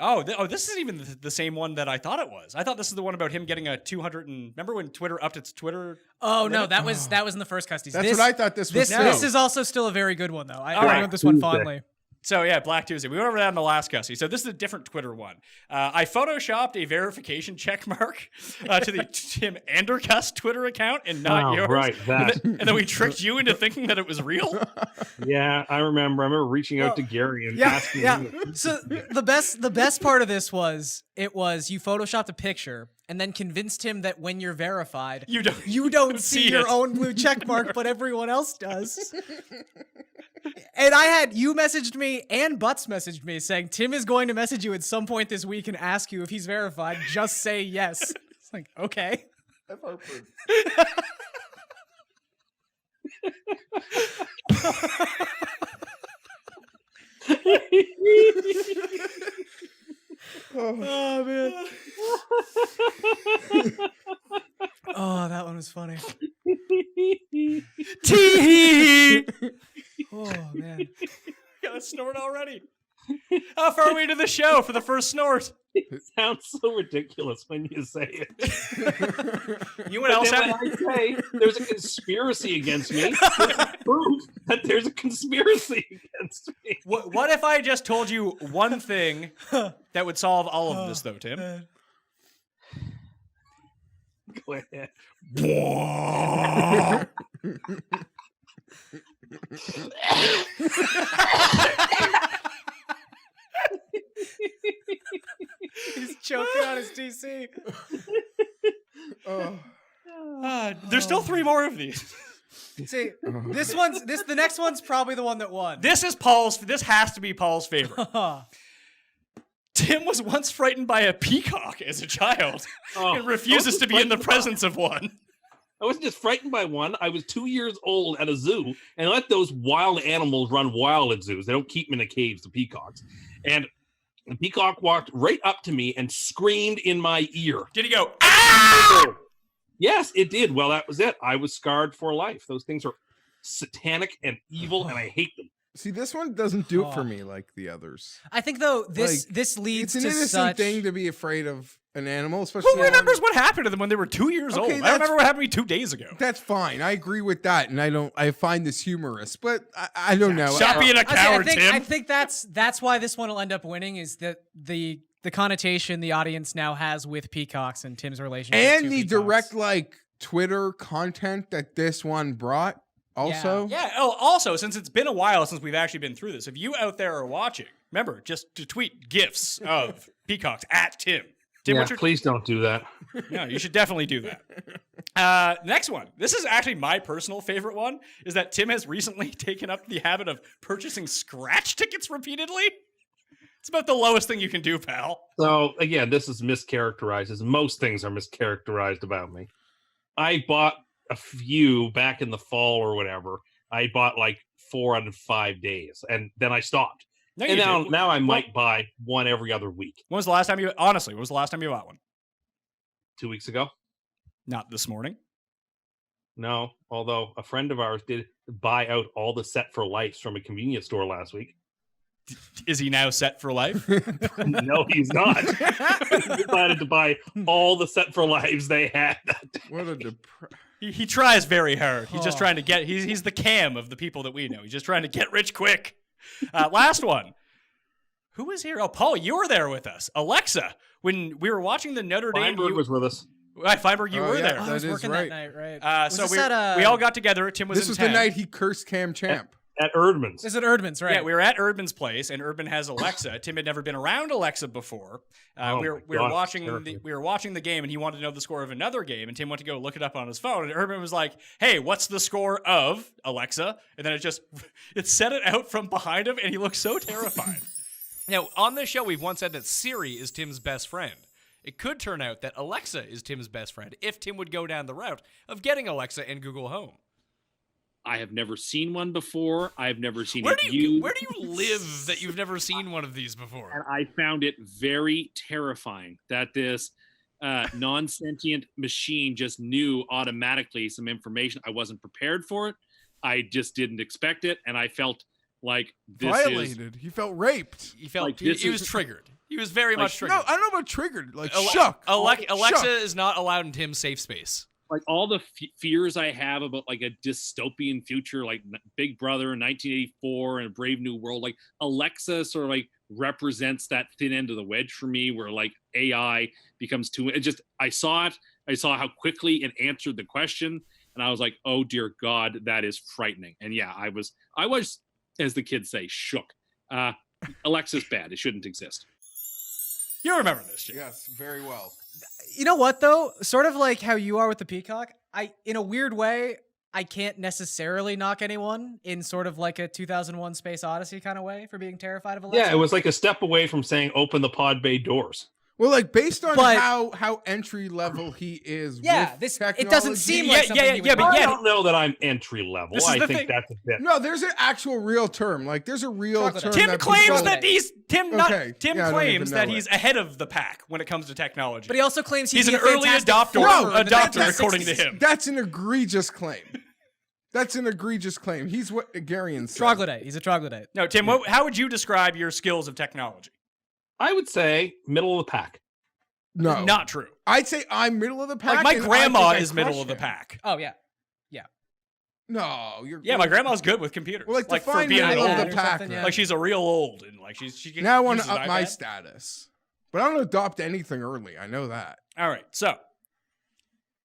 this isn't even the same one that I thought it was. I thought this is the one about him getting a 200 and... Remember when Twitter upped its Twitter... Oh, no, that was in the first Custies. That's what I thought this was. This is also still a very good one, though. I remember this one fondly. So yeah, Black Tuesday. We went over that in the last Custy. So this is a different Twitter one. I photoshopped a verification check mark to the Tim Andercust Twitter account and not yours. Right, that. And then we tricked you into thinking that it was real. Yeah, I remember reaching out to Gary and asking him. So the best part of this was you photoshopped a picture and then convinced him that when you're verified, you don't see your own blue check mark, but everyone else does. And you messaged me and Butts messaged me saying, Tim is going to message you at some point this week and ask you if he's verified. Just say yes. It's like, okay. I've heard. Oh, man. Oh, that one was funny. Tee. Oh, man. Got a snort already. How far are we into the show for the first snort? It sounds so ridiculous when you say it. You and else when I say there's a conspiracy against me, proof that there's a conspiracy against me. What if I just told you one thing that would solve all of this, though, Tim? Go ahead. He's choking on his DC. There's still 3 more of these. See, the next one's probably the one that won. This has to be Paul's favorite. Tim was once frightened by a peacock as a child and refuses to be in the presence of one. I wasn't just frightened by one. I was 2 years old at a zoo and let those wild animals run wild at zoos. They don't keep them in the caves, the peacocks. And the peacock walked right up to me and screamed in my ear. Did he go, ah? Yes, it did. Well, that was it. I was scarred for life. Those things are satanic and evil, and I hate them. See, this one doesn't do it for me like the others. I think, though, this leads to it's an innocent such... thing to be afraid of an animal, especially... Who remembers what happened to them when they were 2 years old? I remember what happened to me 2 days ago. That's fine. I agree with that, and I find this humorous, but I don't know. Stop being a coward, Tim. I think that's why this one will end up winning, is that the connotation the audience now has with peacocks and Tim's relationship and to the peacocks. direct Twitter content that this one brought. Also, yeah. Oh, also, since it's been a while since we've actually been through this, if you out there are watching, remember just to tweet gifs of peacocks at Tim. Tim, please don't do that. No, you should definitely do that. Next one. This is actually my personal favorite one. Is that Tim has recently taken up the habit of purchasing scratch tickets repeatedly. It's about the lowest thing you can do, pal. So again, this is mischaracterized, as most things are mischaracterized about me. I bought a few back in the fall or whatever. I bought like 4 out of 5 days, and then I stopped. Now I might buy one every other week. When was the last time you bought one? 2 weeks ago. Not this morning. No, although a friend of ours did buy out all the Set for Life from a convenience store last week. Is he now set for life? No, he's not. He decided to buy all the Set for Lives they had. What a he tries very hard. He's just trying to get. He's the Cam of the people that we know. He's just trying to get rich quick. Last one. Who was here? Oh, Paul, you were there with us. Alexa, when we were watching the Notre Dame. Fienberg was with us. Fienberg, you were there. I was working that night, right? So we all got together. Tim was This was the night he cursed Cam Champ. At Erdman's. This is at Erdman's, right? Yeah, we were at Erdman's place, and Erdman has Alexa. Tim had never been around Alexa before. We were watching the game, and he wanted to know the score of another game, and Tim went to go look it up on his phone, and Erdman was like, "Hey, what's the score of Alexa?" And then it said it out from behind him, and he looked so terrified. Now, on this show, we've once said that Siri is Tim's best friend. It could turn out that Alexa is Tim's best friend if Tim would go down the route of getting Alexa and Google Home. I have never seen one before. I've never seen Where it do used. you live that you've never seen one of these before? And I found it very terrifying that this non-sentient machine just knew automatically some information. I wasn't prepared for it. I just didn't expect it, and I felt like this Violated. He felt raped. He felt Like, he, this he was is- triggered. He was very much triggered. No, I don't know about triggered. Like Ale- shook. Alexa Shook. is not allowed in Tim's safe space. like all the fears I have about like a dystopian future, like Big Brother in 1984 and a Brave New World, like Alexa sort of like represents that thin end of the wedge for me, where like AI becomes too. It just I saw it. I saw how quickly it answered the question, and I was like, oh dear God, that is frightening. And yeah, I was, as the kids say, shook. Alexa's bad. It shouldn't exist. You remember this, Jim. Yes, very well. You know what though? Sort of like how you are with the Peacock. In a weird way, I can't necessarily knock anyone in sort of like a 2001 Space Odyssey kind of way for being terrified of Alexa. Yeah, it was like a step away from saying open the pod bay doors. Well, like based on But- how entry level he is. Yeah, with this technology, it doesn't seem like something he would yeah, do. but I yeah. don't know that I'm entry level. This is I the think thing. that's a bit. No, there's an actual real term. Like there's a real Chocolate. term. Tim that claims people- that he's Tim Okay, Tim yeah, I don't claims even that know he's it. ahead of the pack when it comes to technology. But he also claims He's he'd an be a early Fantastic adopter, Four in the adopter 1960s. according to him. That's an egregious claim. That's an egregious claim. He's what Garion said. Troglodyte. He's a troglodyte. No, Tim, how would you describe your skills of technology? I would say middle of the pack. No, Not true. I'd say I'm middle of the pack. Like my and I grandma think I is middle crush of the him. pack. Oh yeah. No, you're. Yeah, my grandma's good with computers. Well, like for define being an middle old, of the pack. something, then. yeah. like she's a real old and like she Now I want uses to up an my iPad. status, but I don't adopt anything early. I know that. All right, so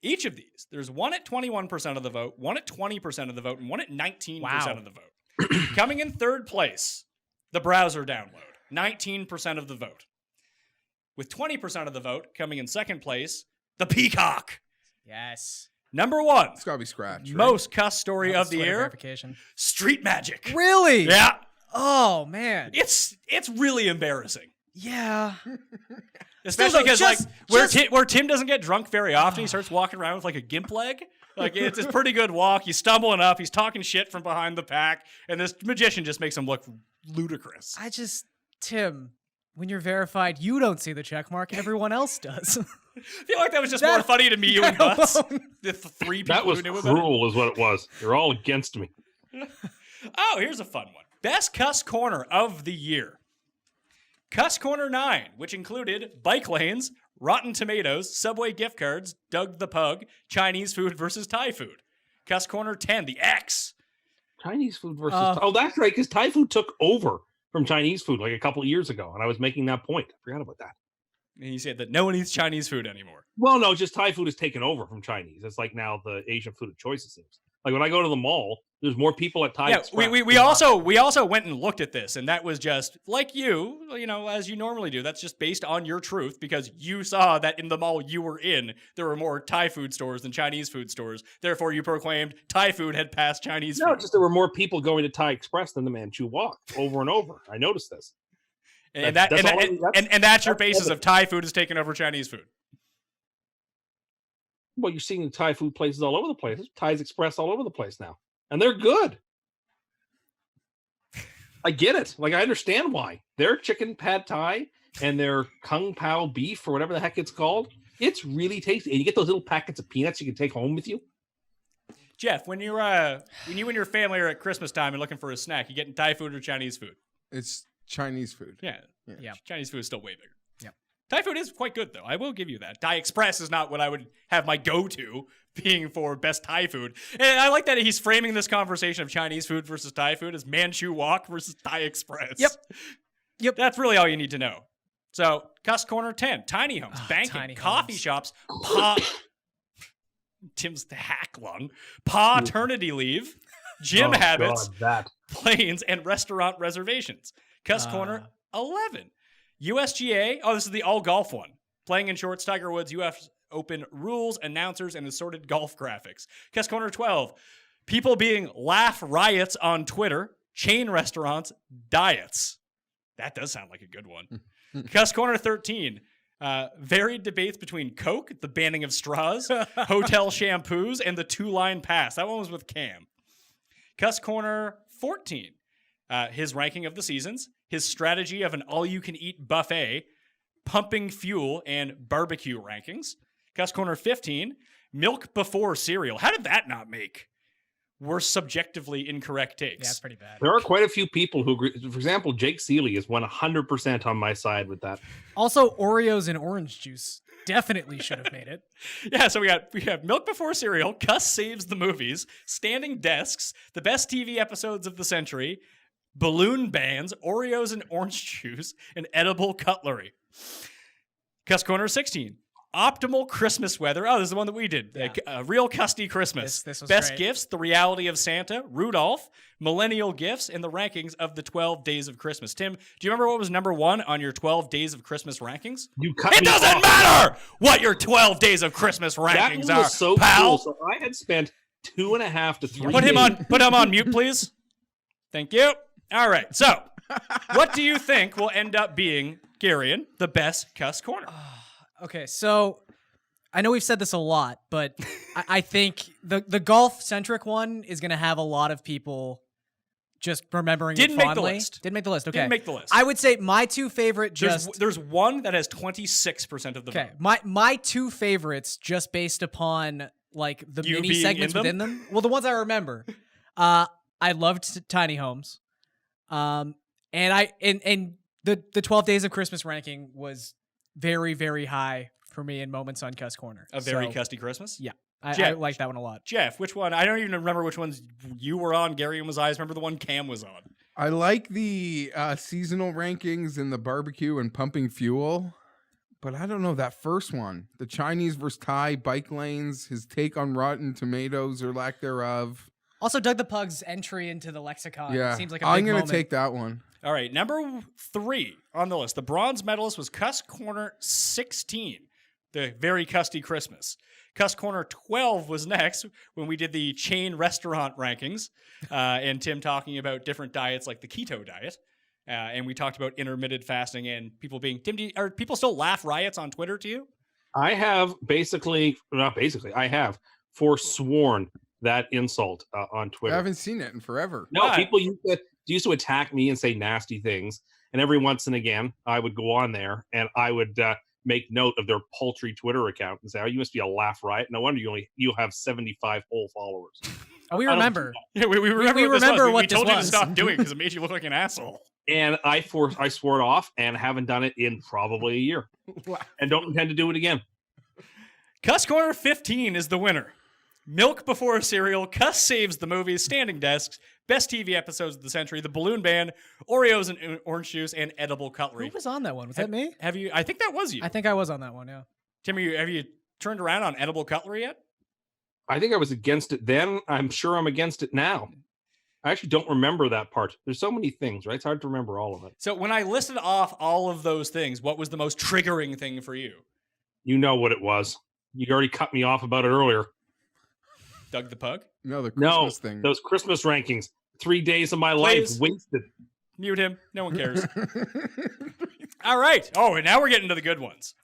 each of these, there's one at 21% of the vote, one at 20% of the vote, and one at 19% Wow. of the vote. Coming in third place, the browser download, 19% of the vote. With 20% of the vote coming in second place, the Peacock. Yes. Number one, It's gotta be scratch. Right? most cuss story Oh, of the Twitter year, verification. Street Magic. Really? Yeah, Oh man. it's really embarrassing. Yeah. Especially because just- where Tim doesn't get drunk very often, he starts walking around with like a gimp leg. Like it's a pretty good walk. He's stumbling up. He's talking shit from behind the pack, and this magician just makes him look ludicrous. Tim, when you're verified, you don't see the check mark. Everyone else does. I feel like that was just That- more funny to me, you and that Butts. alone. The three people That was who knew about it. cruel, is what it was. You're all against me. Oh, here's a fun one. Best Cuss Corner of the year. Cuss Corner 9, which included bike lanes, Rotten Tomatoes, Subway gift cards, Doug the Pug, Chinese food versus Thai food. Cuss Corner 10, the X. Chinese food versus. Oh, that's right, because Thai food took over from Chinese food like a couple of years ago, and I was making that point. I forgot about that. And he said that no one eats Chinese food anymore. Well, no, just Thai food has taken over from Chinese. It's like now the Asian food of choice, it seems. Like when I go to the mall, there's more people at Thai Yeah, Express. we also went and looked at this, and that was just like you know, as you normally do. That's just based on your truth because you saw that in the mall you were in, there were more Thai food stores than Chinese food stores. Therefore, you proclaimed Thai food had passed Chinese No, food. just there were more people going to Thai Express than the Manchu Walk over and over. I noticed this. And That's that's your that's basis all of Thai food has taken over Chinese food. Well, you're seeing Thai food places all over the place. There's Thai's Express all over the place now. And they're good. I get it. Like, I understand why. Their chicken pad Thai and their kung pao beef or whatever the heck it's called, it's really tasty. And you get those little packets of peanuts you can take home with you. Jeff, when you and your family are at Christmas time and looking for a snack, you getting Thai food or Chinese food? It's Chinese food. Yeah. Yeah. Chinese food is still way bigger. Yep. Thai food is quite good, though. I will give you that. Thai Express is not what I would have my go-to being for best Thai food. And I like that he's framing this conversation of Chinese food versus Thai food as Manchu Walk versus Thai Express. Yep. That's really all you need to know. So, Cuss Corner 10, tiny homes, banking, tiny coffee homes. shops, Tim's the hack lung, paternity leave, gym Oh, habits, God, that. planes, and restaurant reservations. Cuss Corner 11. USGA. Oh, this is the all golf one. Playing in shorts, Tiger Woods, US Open rules, announcers, and assorted golf graphics. Cuss Corner 12. People being laugh riots on Twitter, chain restaurants, diets. That does sound like a good one. Cust Corner 13. Varied debates between Coke, the banning of straws, hotel shampoos, and the 2-line pass. That one was with Cam. Cust Corner 14. His ranking of the seasons, his strategy of an all-you-can-eat buffet, pumping fuel, and barbecue rankings. Cust Corner 15. Milk before cereal. How did that not make? Were subjectively incorrect takes. Yeah, that's pretty bad. There are quite a few people who agree. For example, Jake Seeley is 100% on my side with that. Also, Oreos and orange juice definitely should have made it. Yeah, so we have Milk Before Cereal, Cust Saves the Movies, Standing Desks, the best TV episodes of the century, balloon bands, Oreos and orange juice, and edible cutlery. Cust Corner 16. Optimal Christmas weather. Oh, this is the one that we did. Yeah. Real Custy Christmas. This was Best great. gifts, The Reality of Santa, Rudolph, Millennial Gifts, and the rankings of the 12 Days of Christmas. Tim, do you remember what was number 1 on your 12 Days of Christmas rankings? You cut It me doesn't off. matter what your 12 Days of Christmas That rankings one are, was so pal. cool. So I had spent 2.5 to 3 Put him days. on mute, please. Thank you. All right. So, what do you think will end up being, Garion, the best Cust Corner? Okay, so I know we've said this a lot, but I think the golf-centric one is going to have a lot of people just remembering Didn't it make the fondly. list. Didn't make the list. Okay. Didn't make the list. I would say my two favorite There's one that has 26% of the Okay, vote. my two favorites, just based upon like the You mini being segments in them? within them. Well, the ones I remember. I loved Tiny Homes, and the 12 Days of Christmas ranking was very, very high for me in moments on Cust Corner. A very So, Custy Christmas? Yeah, I Jeff. like that one a lot. Jeff, which one? I don't even remember which ones you were on. Garion was on. I just remember the one Cam was on. I like the seasonal rankings and the barbecue and pumping fuel, but I don't know that first one. The Chinese versus Thai bike lanes, his take on Rotten Tomatoes or lack thereof. Also, Doug the Pug's entry into the lexicon Yeah, seems like a big I'm gonna moment. take that one. All right, number 3 on the list. The bronze medalist was Cust Corner 16, the very Custy Christmas. Cust Corner 12 was next when we did the chain restaurant rankings, and Tim talking about different diets like the keto diet. And we talked about intermittent fasting and people being... Tim, are people still laugh riots on Twitter to you? I have I have forsworn that insult on I Twitter. haven't seen it in forever. No, Why? people used to attack me and say nasty things. And every once and again, I would go on there and I would make note of their paltry Twitter account and say, "Oh, you must be a laugh riot. No wonder you have 75 whole followers." Oh, we I don't- remember. Yeah, we remember, we what this was. remember what we this told you to was. stop doing because it made you look like an asshole. And I swore it off and haven't done it in probably a year. And don't intend to do it again. Cust Corner 15 is the winner. Milk Before Cereal, Cust Saves the Movies, Standing Desks, Best TV Episodes of the Century, The Balloon Band, Oreos and orange juice, and edible cutlery. Who was on that one? Was that me? Have you? I think that was you. I think I was on that one, yeah. Tim, have you turned around on edible cutlery yet? I think I was against it then. I'm sure I'm against it now. I actually don't remember that part. There's so many things, right? It's hard to remember all of it. So when I listed off all of those things, what was the most triggering thing for you? You know what it was. You already cut me off about it earlier. Doug the Pug? No, the No, Christmas thing. those Christmas rankings. 3 days of my Please. life wasted. Mute him. No one cares. All right. Oh, and now we're getting to the good ones.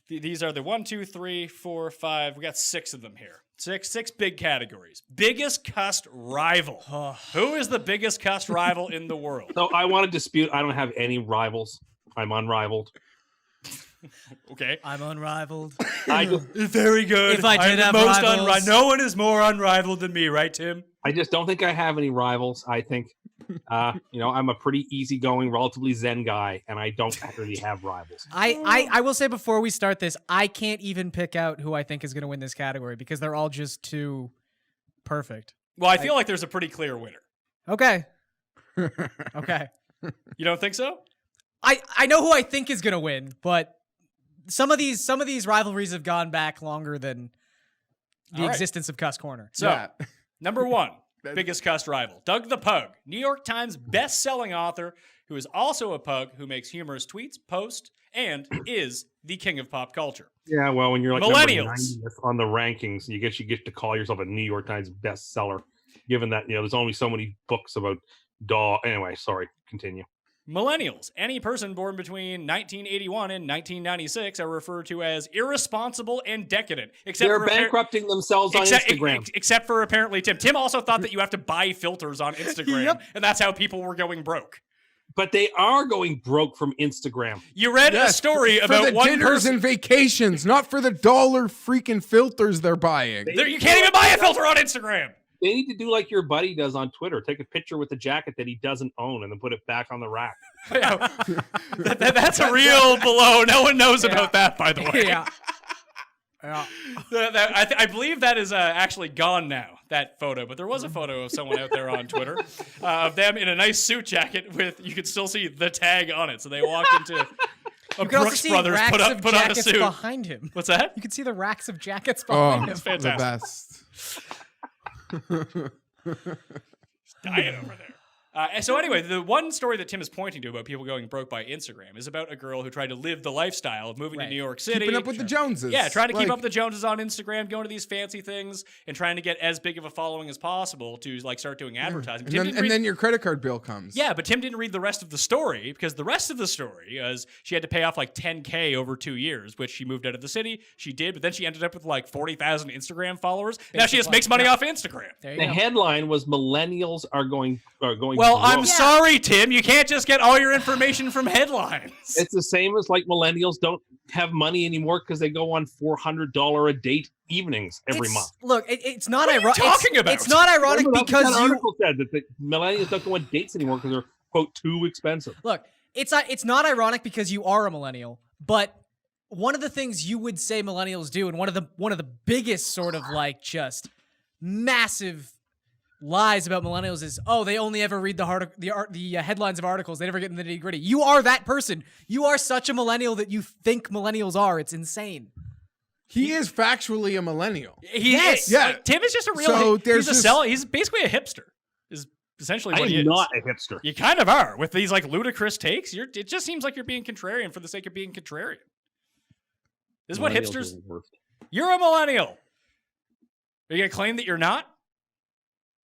These are the 1, 2, 3, 4, 5. We got 6 of them here. Six big categories. Biggest Cust rival. Who is the biggest Cust rival in the world? So I want to dispute. I don't have any rivals. I'm unrivaled. Okay. I'm unrivaled. I just, Very good. If I did I'm have the most rivals- no one is more unrivaled than me, right, Tim? I just don't think I have any rivals. I think, I'm a pretty easygoing, relatively zen guy, and I don't really have rivals. I will say before we start this, I can't even pick out who I think is going to win this category because they're all just too perfect. Well, I feel like there's a pretty clear winner. Okay. Okay. You don't think so? I know who I think is going to win, but some of these rivalries have gone back longer than the All right. existence of Cust Corner. So, Yeah. number 1, biggest Cust rival, Doug the Pug, New York Times best-selling author who is also a pug who makes humorous tweets, posts, and is the king of pop culture. Yeah, well, when you're like Millennials. number 90th on the rankings, you get to call yourself a New York Times bestseller. Given that there's only so many books about dog. Anyway, sorry. Continue. Millennials, any person born between 1981 and 1996, are referred to as irresponsible and decadent. Except They're for bankrupting themselves on Instagram. Except for apparently Tim. Tim also thought that you have to buy filters on Instagram, and that's how people were going broke. But they are going broke from Instagram. You read a story for about the one dinners person. and vacations, not for the dollar freaking filters they're buying. You can't even buy a filter on Instagram. They need to do like your buddy does on Twitter. Take a picture with the jacket that he doesn't own and then put it back on the rack. That's a real below. No one knows about that, by the way. Yeah. Yeah. I believe that is actually gone now, that photo. But there was a photo of someone out there on Twitter of them in a nice suit jacket with, you could still see the tag on it. So they walked into a Brooks Brothers, put on a suit. Behind him. What's that? You can see the racks of jackets behind him. It's fantastic. The best. Dying over there. So anyway, the one story that Tim is pointing to about people going broke by Instagram is about a girl who tried to live the lifestyle of moving to New York City. Keeping up with the Joneses. Yeah, trying to keep up with the Joneses on Instagram, going to these fancy things, and trying to get as big of a following as possible to like start doing advertising. And then your credit card bill comes. Yeah, but Tim didn't read the rest of the story, because the rest of the story is she had to pay off like $10K over 2 years, which she moved out of the city. She did, but then she ended up with like 40,000 Instagram followers. Now she just makes money off Instagram. The headline was millennials are going Well, broke. I'm sorry, Tim. You can't just get all your information from headlines. It's the same as like millennials don't have money anymore because they go on $400 a date evenings every month. Look, it's not ironic. talking about? It's not ironic because that you article said that the millennials don't go on dates anymore because they're quote too expensive. look. It's not ironic because you are a millennial, but one of the things you would say millennials do, and one of the biggest sort of like just massive lies about millennials is, oh, they only ever read the headlines of articles. They never get in the nitty-gritty. You are that person. You are such a millennial that you think millennials are. It's insane. He is factually a millennial. Yes. Yeah. Like, Tim is just a real. So there's he's a seller. He's basically a hipster. Is essentially what he I'm is. not a hipster. You kind of are with these like ludicrous takes. It just seems like you're being contrarian for the sake of being contrarian. This is what Millennials hipsters. are the worst. You're a millennial. Are you gonna claim that you're not?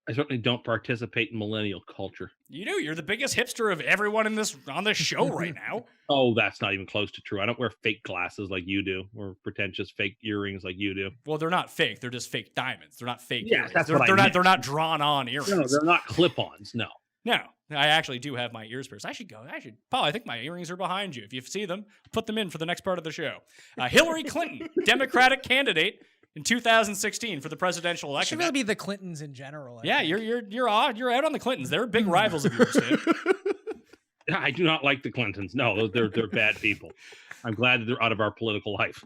I certainly don't participate in millennial culture. You do. You're the biggest hipster of everyone on this show right now. Oh, that's not even close to true. I don't wear fake glasses like you do, or pretentious fake earrings like you do. Well, they're not fake. They're just fake diamonds. They're not fake. Yeah, earrings. that's they're what I not. meant. They're not drawn on earrings. No, they're not clip-ons. No. No, I actually do have my ears pierced. I should go. Paul, I think my earrings are behind you. If you see them, put them in for the next part of the show. Hillary Clinton, Democratic candidate in 2016 for the presidential It election. should really be the Clintons in general. I Yeah, think. you're out on the Clintons. They're big rivals of yours, Tim. I do not like the Clintons. No, they're bad people. I'm glad that they're out of our political life.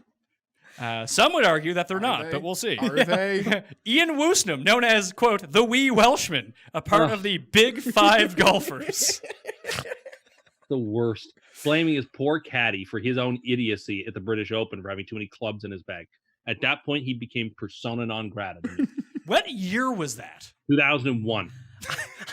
Some would argue that they're not, they? but we'll see. Are they? Ian Woosnam, known as, quote, the wee Welshman, a part of the Big Five golfers. The worst. Blaming his poor caddy for his own idiocy at the British Open for having too many clubs in his bag. At that point, he became persona non grata to me. What year was that? 2001.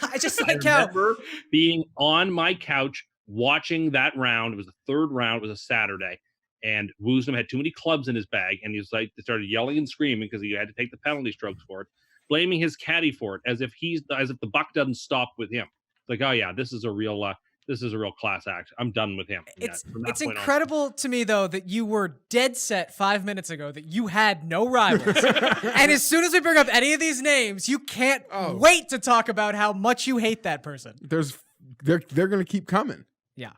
I just I like how remember being on my couch watching that round. It was the third round. It was a Saturday. And Woosnam had too many clubs in his bag. And he was like, they started yelling and screaming because he had to take the penalty strokes for it, blaming his caddy for it as if the buck doesn't stop with him. It's like, oh yeah, this is a real class act. I'm done with him. it's From that it's point on. incredible to me though that you were dead set 5 minutes ago that you had no rivals, and as soon as we bring up any of these names, you can't wait to talk about how much you hate that person. They're gonna keep coming. Yeah.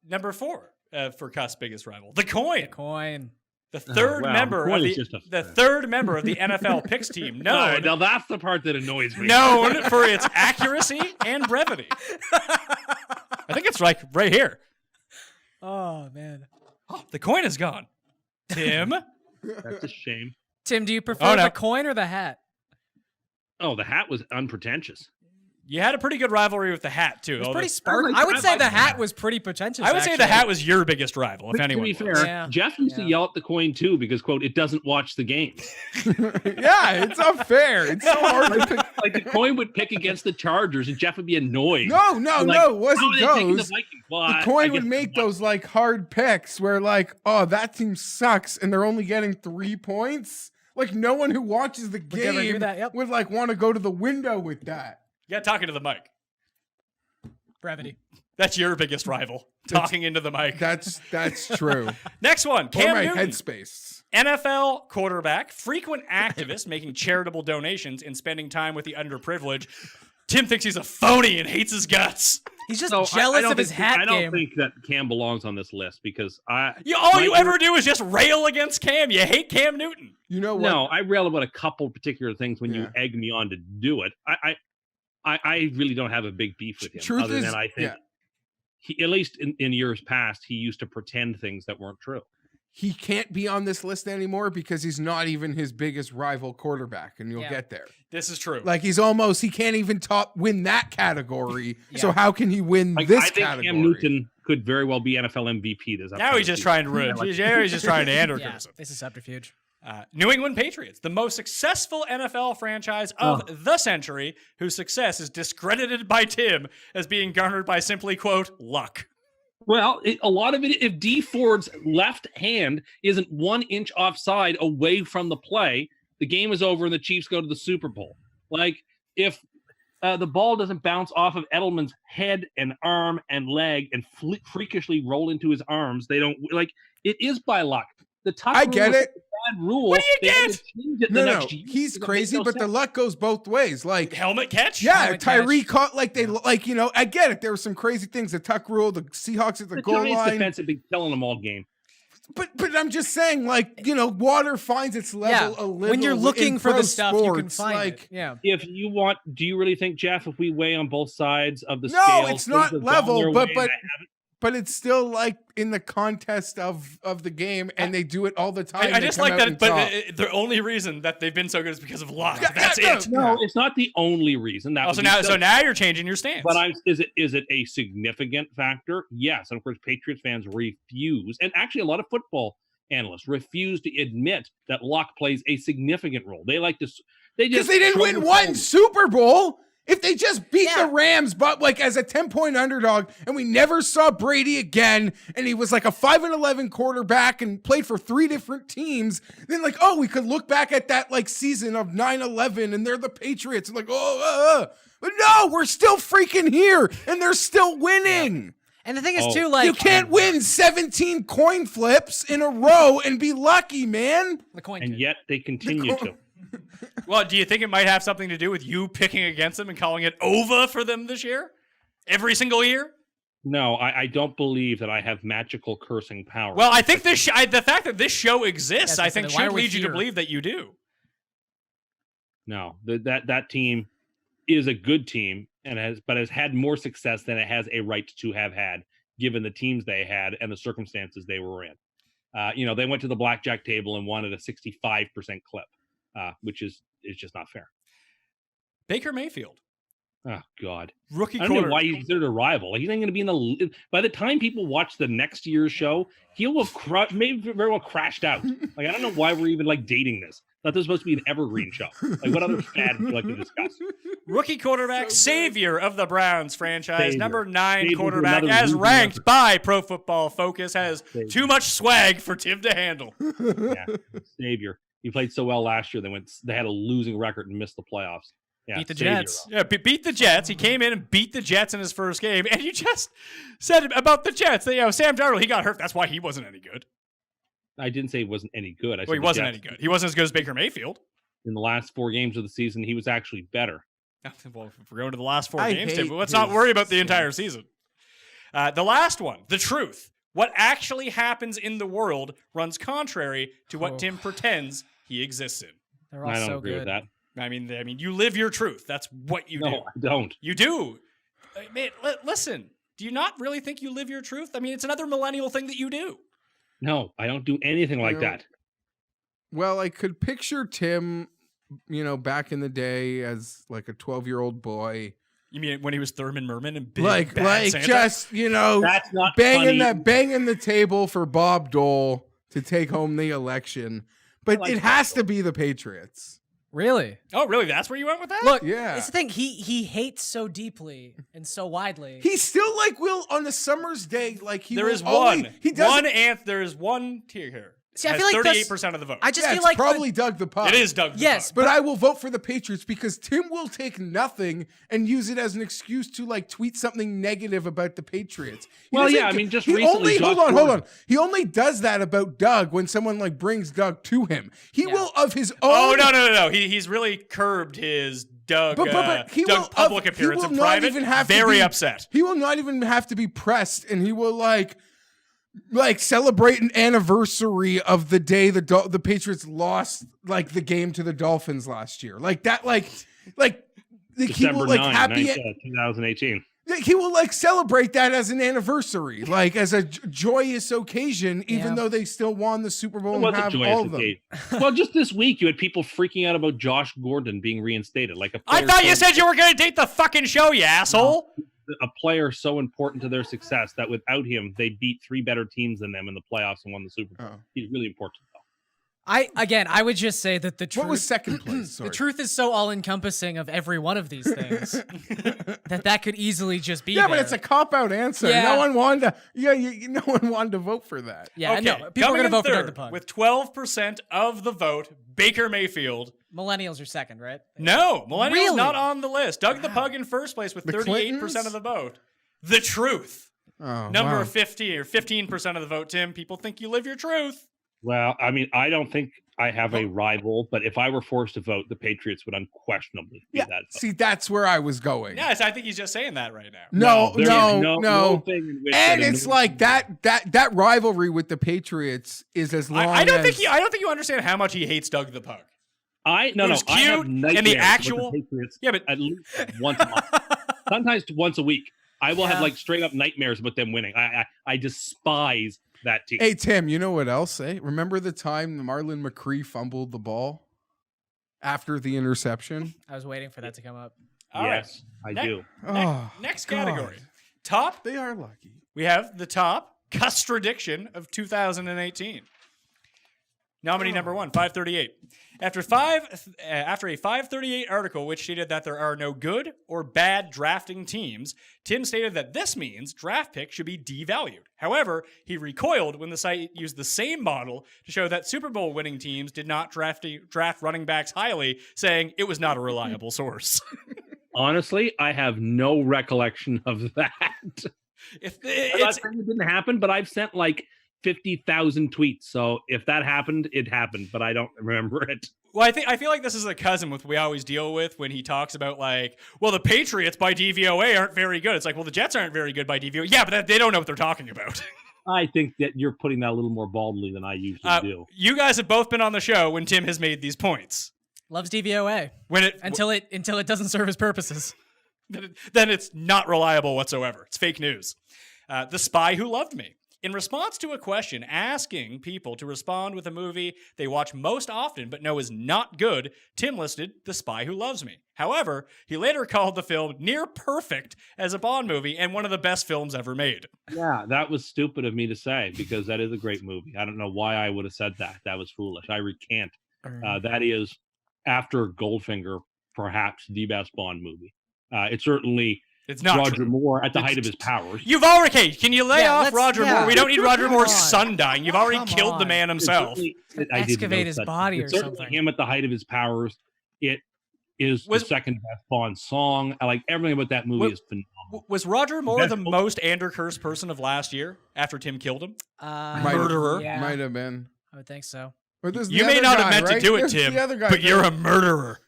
Number 4 for Cust's biggest rival, the Coin. Coin. The third member Coin of is just the third member of the NFL picks team, known now that's the part that annoys me. known for its accuracy and brevity. I think it's right here. Oh man. Oh, the coin is gone. Tim? That's a shame. Tim, do you prefer no. the coin or the hat? Oh, the hat was unpretentious. You had a pretty good rivalry with the hat, too. It was although- pretty sparkly. I I would like say the the hat. hat was pretty pretentious. I would say the actually. hat was your biggest rival, if But anyone to be was. fair, Yeah. Jeff used to yell at the coin too because, quote, it doesn't watch the game. Yeah, it's not fair. It's so hard to pick. Like the coin would pick against the Chargers and Jeff would be annoyed. No, Like, it wasn't "Oh, they're taking those. the Vikings." Well, The I coin would guess make not. those like hard picks where like, oh, that team sucks and they're only getting 3 points. Like no one who watches the ever do game that, yep. would like want to go to the window with that. Yeah, talking to the mic. Brevity. That's your biggest rival, talking into the mic. That's true. Next one, Or Cam my Newton. headspace. NFL quarterback, frequent activist, making charitable donations and spending time with the underprivileged. Tim thinks he's a phony and hates his guts. He's just So jealous of his hat I don't game. think that Cam belongs on this list because all You ever do is just rail against Cam. You hate Cam Newton. You know what? No, I rail about a couple particular things when you Yeah. egg me on to do it. I really don't have a big beef with him. Truth other is- than I think yeah. he, at least in years past, he used to pretend things that weren't true. He can't be on this list anymore because he's not even his biggest rival quarterback, and you'll Yeah. get there. This is true. Like he can't even win that category. So Yeah. how can he win Like, this I think category? Cam Newton could very well be NFL MVP this Now he's just trying to ruin. He's just trying to Yeah, Andercursed. this is subterfuge. New England Patriots, the most successful NFL franchise of the century, whose success is discredited by Tim as being garnered by simply, quote, luck. Well, a lot of it, if D Ford's left hand isn't 1 inch offside away from the play, the game is over and the Chiefs go to the Super Bowl. Like, if the ball doesn't bounce off of Edelman's head and arm and leg and freakishly roll into his arms, they don't, like, it is by luck. The tuck I rule get was it. a bad rule. What do you They had get? to change it No, the no, next year he's because it made crazy, no but the sense. luck goes both ways. Like, Helmet catch? yeah, Helmet catch. Tyree caught I get it. There were some crazy things. The tuck rule, the Seahawks at the The goal Giants' line. defense had been killing them all game. But I'm just saying, like, water finds its level a little. When you're looking in for pro the stuff, you can sports. find like, it. Yeah. If you want, do you really think, Jeff, if we weigh on both sides of the No, scale, it's things not have gone level, their but- way but- and I haven't? But it's still like in the contest of the game, and they do it all the time. I They just come like out that, on but top. the only reason that they've been so good is because of luck. Yeah, That's yeah, it. No, it's not the only reason. That Oh, would so be now, silly. now you're changing your stance. But is it a significant factor? Yes, and of course, Patriots fans refuse, and actually, a lot of football analysts refuse to admit that luck plays a significant role. They like to, Because they didn't win one Super Bowl. If they just beat Yeah. the Rams, but like as a 10-point underdog, and we never saw Brady again, and he was like a 5-11 quarterback and played for 3 different teams, then like, we could look back at that like season of 9-11 and they're the Patriots and like, but no, we're still freaking here and they're still winning. And the thing is, Oh. too, like You can't win 17 coin flips in a row and be lucky, man. the coin. and kid. yet they continue to. Well, do you think it might have something to do with you picking against them and calling it over for them this year? Every single year? No, I don't believe that I have magical cursing power. Well, I think the fact that this show exists, Yeah, I so think then why should are we lead you to here? believe that you do. no, that team is a good team and has had more success than it has a right to have had, given the teams they had and the circumstances they were in. They went to the blackjack table and won at a 65% clip, which is just not fair. Baker Mayfield, Oh God, rookie I don't know quarter. why he's considered a rival. He's not going to be in the. By the time people watch the next year's show, he'll have maybe very well crashed out. Like, I don't know why we're even like dating this. Thought this was supposed to be an evergreen show. Like, what other fad would you like to discuss? Rookie quarterback, savior of the Browns franchise, Savior. number 9 Savior to quarterback, another as losing ranked record. by Pro Football Focus, has Savior. too much swag for Tim to handle. Yeah, savior. He played so well last year. They had a losing record and missed the playoffs. Yeah, Beat the savior. Jets. Yeah, beat the Jets. He came in and beat the Jets in his first game. And you just said about the Jets that, Sam Darnold, he got hurt. That's why he wasn't any good. I didn't say he wasn't any good. I Well, he said the wasn't Jets, any good. He wasn't as good as Baker Mayfield. in the last 4 games of the season. He was actually better. Well, if we're going to the last 4 I games, hate Tim, let's not his worry about the entire season. The last one, the truth. What actually happens in the world runs contrary to what Oh. Tim pretends he exists in. They're all I don't so agree good. with that. I mean, you live your truth. That's what you do. No, I don't. You do. Man, listen. Do you not really think you live your truth? I mean, it's another millennial thing that you do. No, I don't do anything like No. that. Well, I could picture Tim, back in the day as like a 12-year-old boy, You mean when he was Thurman Merman and Big like Bad Santa? just That's not banging funny. banging the table for Bob Dole to take home the election. But like it has to be the Patriots. Really? Oh, really? That's where you went with that? Look, Yeah. it's the thing. He hates so deeply and so widely. He still will on the summer's day, like he there will is always, one. he doesn't There is one tier here. See, I has feel like 38% of the vote. I just Yeah, feel it's like probably Doug the Pug. It is Doug the Yes, Pug. But I will vote for the Patriots because Tim will take nothing and use it as an excuse to like tweet something negative about the Patriots. Well, yeah, I mean, just recently, Josh hold Gordon- on. He only does that about Doug when someone like brings Doug to him. He Yeah. will of his own. Oh, no. He's really curbed his Doug, But he Doug will public he appearance will in not private. even have to Very be- upset. He will not even have to be pressed, and he will like celebrate an anniversary of the day the Patriots lost like the game to the Dolphins last year. Like that, like he December will like 9, happy. 2018. He will like celebrate that as an anniversary, like as a joyous occasion, even Yeah. though they still won the Super Bowl It and was a have joyous all of them. occasion. Well, just this week, you had people freaking out about Josh Gordon being reinstated. Like a I player thought you so- said you were going to date the fucking show, you asshole. a player so important to their success that without him, they beat 3 better teams than them in the playoffs and won the Super Bowl. Oh. He's really important, though. I would just say that the truth. What was second place? The Sorry. truth is so all-encompassing of every one of these things that could easily just be Yeah, but there. it's a cop-out answer. Yeah. No one wanted to. Yeah, no one wanted to vote for that. Yeah, Okay, no, people are coming going to in vote for Doug third the Pug. with 12% of the vote. Baker Mayfield. Millennials are second, right? No, Millennials Really? not on the list. Doug the Pug in first place with The 38% Clintons? of the vote. The truth. Oh, Number wow. 50 or 15% of the vote, Tim. People think you live your truth. Well, I mean, I don't think I have a rival, but if I were forced to vote, the Patriots would unquestionably be Yeah, that. vote. see, that's where I was going. Yes, I think he's just saying that right now. No, there is no. no thing in which And that it's like that rivalry with the Patriots is as long I don't as think you understand how much he hates Doug the Pug. I It was I have cute, and the nightmares with actual- Patriots Yeah, but at least once a month, sometimes once a week. I will have Yeah. like straight up nightmares about them winning. I despise that team. Hey Tim, you know what else? Remember the time Marlon McCree fumbled the ball after the interception? I was waiting for that to come up. all right. yes, I Ne- do. Oh, Next God. category. Top, They are lucky. we have the top Custradiction of 2018. Nominee number 1, 538. After a 538 article which stated that there are no good or bad drafting teams, Tim stated that this means draft picks should be devalued. However, he recoiled when the site used the same model to show that Super Bowl winning teams did not draft running backs highly, saying it was not a reliable source. Honestly, I have no recollection of that. If I'm not it's, saying it didn't happen, but I've sent like 50,000 tweets. So if that happened, it happened, but I don't remember it. well, I feel like this is a cousin with we always deal with when he talks about like, well, the Patriots by DVOA aren't very good. It's like, well, the Jets aren't very good by DVOA. Yeah, but they don't know what they're talking about. I think that you're putting that a little more baldly than I usually do. You guys have both been on the show when Tim has made these points. Loves DVOA When it until it doesn't serve his purposes. then it's not reliable whatsoever. It's fake news. The Spy Who Loved Me. In response to a question asking people to respond with a movie they watch most often but know is not good, Tim listed The Spy Who Loves Me. However, he later called the film near perfect as a Bond movie and one of the best films ever made. Yeah, that was stupid of me to say because that is a great movie. I don't know why I would have said that. That was foolish. I recant. That is, after Goldfinger, perhaps the best Bond movie. It's certainly It's not Roger true. Moore at the height of his powers. You've already, can you lay Yeah, off let's- Roger yeah. Moore? We don't need Roger Come Moore's on. son dying. You've already Come killed the on. man It's himself. certainly- I didn't Excavate know his such- body it's or certainly something. him at the height of his powers. It is Was- the second best Bond song. I like everything about that movie Was- is phenomenal. Was Roger Moore Best the Bond- most Andercursed person of last year after Tim killed him? Might- Murderer. Yeah, Might have been. I would think so. But there's the You may other not guy, have meant right? to do it, There's Tim, the other guy but you're there. a murderer.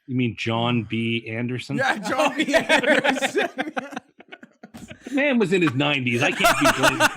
You mean John B. Anderson? Yeah, John B. Anderson. Man was in his 90s. I can't be blamed.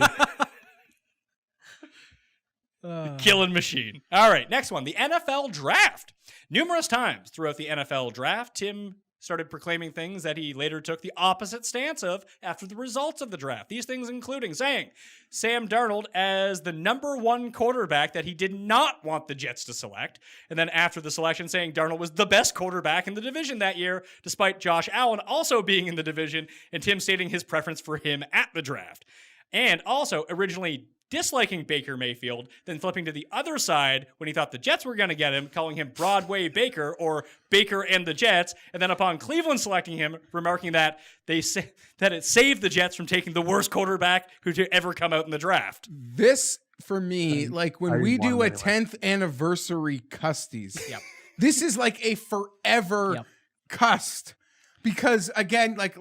Killing machine. All right, next one. The NFL draft. Numerous times throughout the NFL draft, Tim started proclaiming things that he later took the opposite stance of after the results of the draft. These things including saying Sam Darnold as the number 1 quarterback that he did not want the Jets to select, and then after the selection saying Darnold was the best quarterback in the division that year, despite Josh Allen also being in the division, and Tim stating his preference for him at the draft. And also originally disliking Baker Mayfield, then flipping to the other side when he thought the Jets were going to get him, calling him Broadway Baker or Baker and the Jets, and then upon Cleveland selecting him, remarking that that it saved the Jets from taking the worst quarterback who to ever come out in the draft. This for me, like when I we do a wanted anyway. 10th anniversary Custies, Yep. this is like a forever Yep. Cust. Because again, like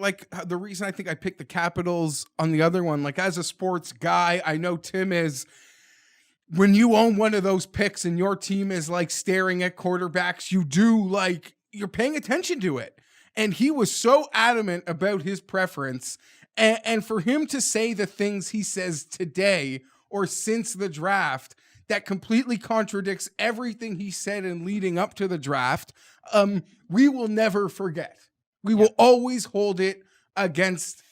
the reason I think I picked the Capitals on the other one, like as a sports guy, I know Tim is, when you own one of those picks and your team is like staring at quarterbacks, you're paying attention to it. And he was so adamant about his preference. And for him to say the things he says today or since the draft that completely contradicts everything he said in leading up to the draft, we will never forget. We will always hold it against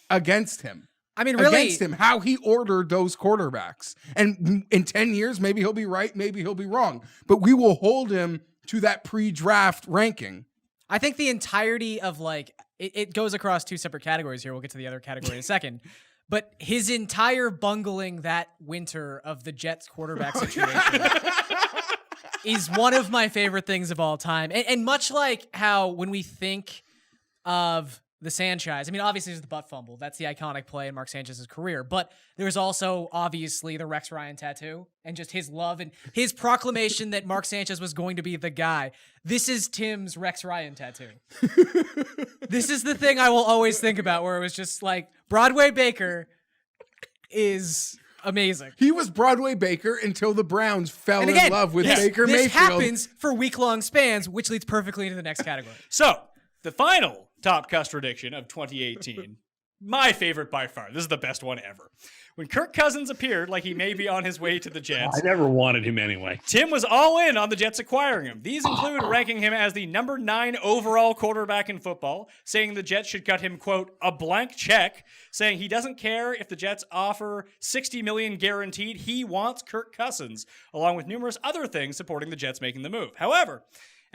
him. I mean, really, Against him, how he ordered those quarterbacks. And in 10 years, maybe he'll be right, maybe he'll be wrong. But we will hold him to that pre-draft ranking. I think the entirety of like it goes across two separate categories here. We'll get to the other category in a second. But his entire bungling that winter of the Jets quarterback situation is one of my favorite things of all time. And much like how when we think of the Sanchez, I mean, obviously there's the butt fumble. That's the iconic play in Mark Sanchez's career. But there's also obviously the Rex Ryan tattoo and just his love and his proclamation that Mark Sanchez was going to be the guy. This is Tim's Rex Ryan tattoo. This is the thing I will always think about, where it was just like Broadway Baker is amazing. He was Broadway Baker until the Browns fell And again, in love with this, Baker this Mayfield. happens for week-long spans, which leads perfectly into the next category. So, the final top Custradiction of 2018, my favorite by far. This is the best one ever. When Kirk Cousins appeared like he may be on his way to the Jets, I never wanted him anyway. Tim was all in on the Jets acquiring him. These include ranking him as the number 9 overall quarterback in football, saying the Jets should cut him, quote, a blank check, saying he doesn't care if the Jets offer $60 million guaranteed. He wants Kirk Cousins, along with numerous other things supporting the Jets making the move. However,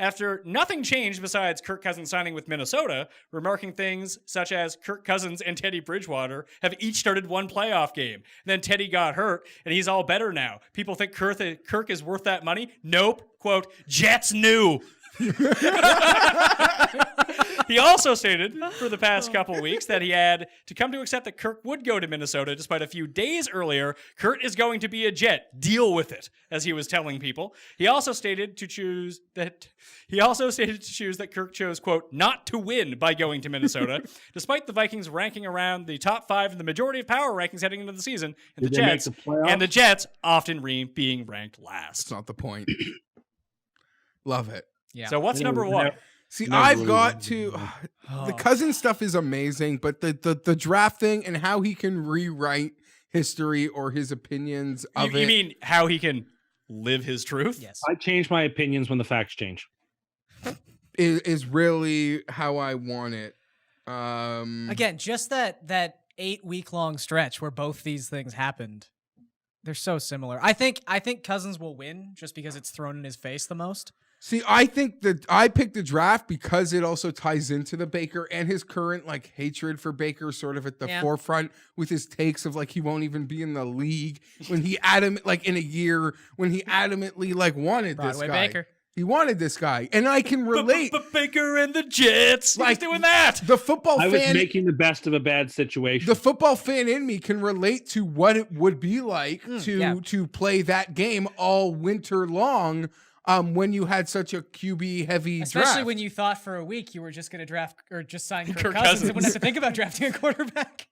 after nothing changed besides Kirk Cousins signing with Minnesota, remarking things such as Kirk Cousins and Teddy Bridgewater have each started one playoff game. Then Teddy got hurt, and he's all better now. People think Kirk is worth that money? Nope. Quote, Jets knew. He also stated for the past couple weeks that he had to come to accept that Kirk would go to Minnesota despite a few days earlier. Kurt is going to be a Jet. Deal with it, as he was telling people. He also stated to choose that Kirk chose, quote, not to win by going to Minnesota, despite the Vikings ranking around the top 5 in the majority of power rankings heading into the season, and Did they make the playoffs? the Jets often being ranked last. That's not the point. Love it. Yeah. So what's number 1? See, Never I've really got wanted to. The Cousins stuff is amazing, but the draft thing and how he can rewrite history or his opinions of You it. mean how he can live his truth? Yes. I change my opinions when the facts change. is really how I want it. Again, just that 8-week-long stretch where both these things happened, they're so similar. I think Cousins will win just because it's thrown in his face the most. See, I think that I picked the draft because it also ties into the Baker and his current like hatred for Baker sort of at the forefront with his takes of like he won't even be in the league when he adamantly like wanted Broadway this guy. Baker. He wanted this guy, and I can relate. But Baker and the Jets, Like, he's doing that. The football I was fan, making the best of a bad situation. the football fan in me can relate to what it would be like to play that game all winter long. When you had such a QB heavy Especially draft. when you thought for a week you were just going to draft or just sign Kirk Kirk Cousins and wouldn't Cousins. have to think about drafting a quarterback.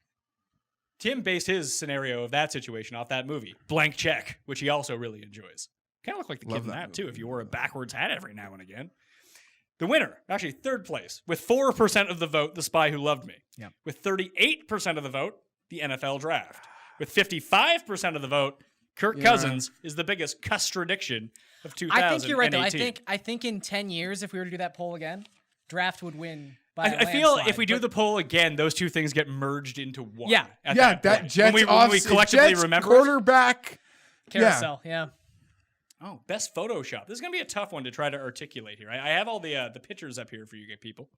Tim based his scenario of that situation off that movie, Blank Check, which he also really enjoys. Kind of look like the Love kid in that that, too, movie. if you wore a backwards hat every now and again. The winner, actually third place, with 4% of the vote, The Spy Who Loved Me. Yep. With 38% of the vote, the NFL Draft. With 55% of the vote, Kirk Cousins is the biggest Custradiction of 2018. I think you're right, though. I think in 10 years, if we were to do that poll again, draft would win by a I feel landslide, if we do but- the poll again, those two things get merged into one. Yeah. at yeah, that that point. Jets when we collectively Jets remember it. quarterback. carousel, yeah. Oh, best Photoshop. This is going to be a tough one to try to articulate here. I have all the pictures up here for you people.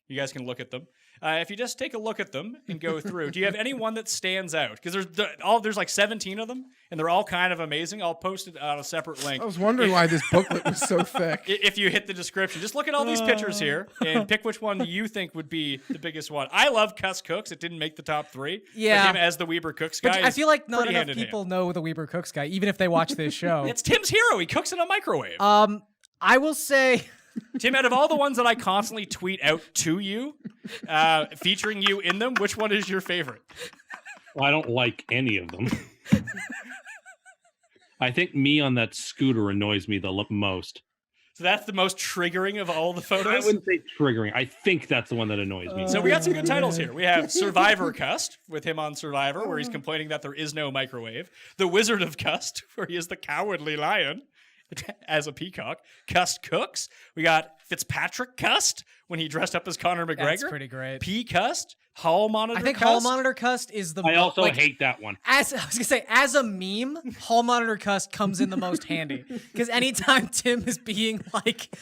You guys can look at them. If you just take a look at them and go through, do you have any one that stands out? Because there's like 17 of them, and they're all kind of amazing. I'll post it on a separate link. I was wondering why this booklet was so thick. If you hit the description, just look at all these pictures here and pick which one you think would be the biggest one. I love Cust Cooks. It didn't make the top 3. Yeah. But him as the Weber Cooks guy. But I feel like not pretty enough hand in people know the Weber Cooks guy, even if they watch this show. It's Tim's hero. He cooks in a microwave. I will say, Tim, out of all the ones that I constantly tweet out to you, featuring you in them, which one is your favorite? Well, I don't like any of them. I think me on that scooter annoys me the most. So that's the most triggering of all the I photos? wouldn't say triggering. I think that's the one that annoys me. So we got some good titles here. We have Survivor Cust, with him on Survivor, where he's complaining that there is no microwave. The Wizard of Cust, where he is the cowardly lion as a peacock. Cust Cooks. We got Fitzpatrick Cust, when he dressed up as Conor McGregor. that's pretty great. P Cust. Hall Monitor I think Cust. Hall Monitor Cust is the I also like, hate that one. As I was gonna say, as a meme, Hall Monitor Cust comes in the most handy. Because anytime Tim is being like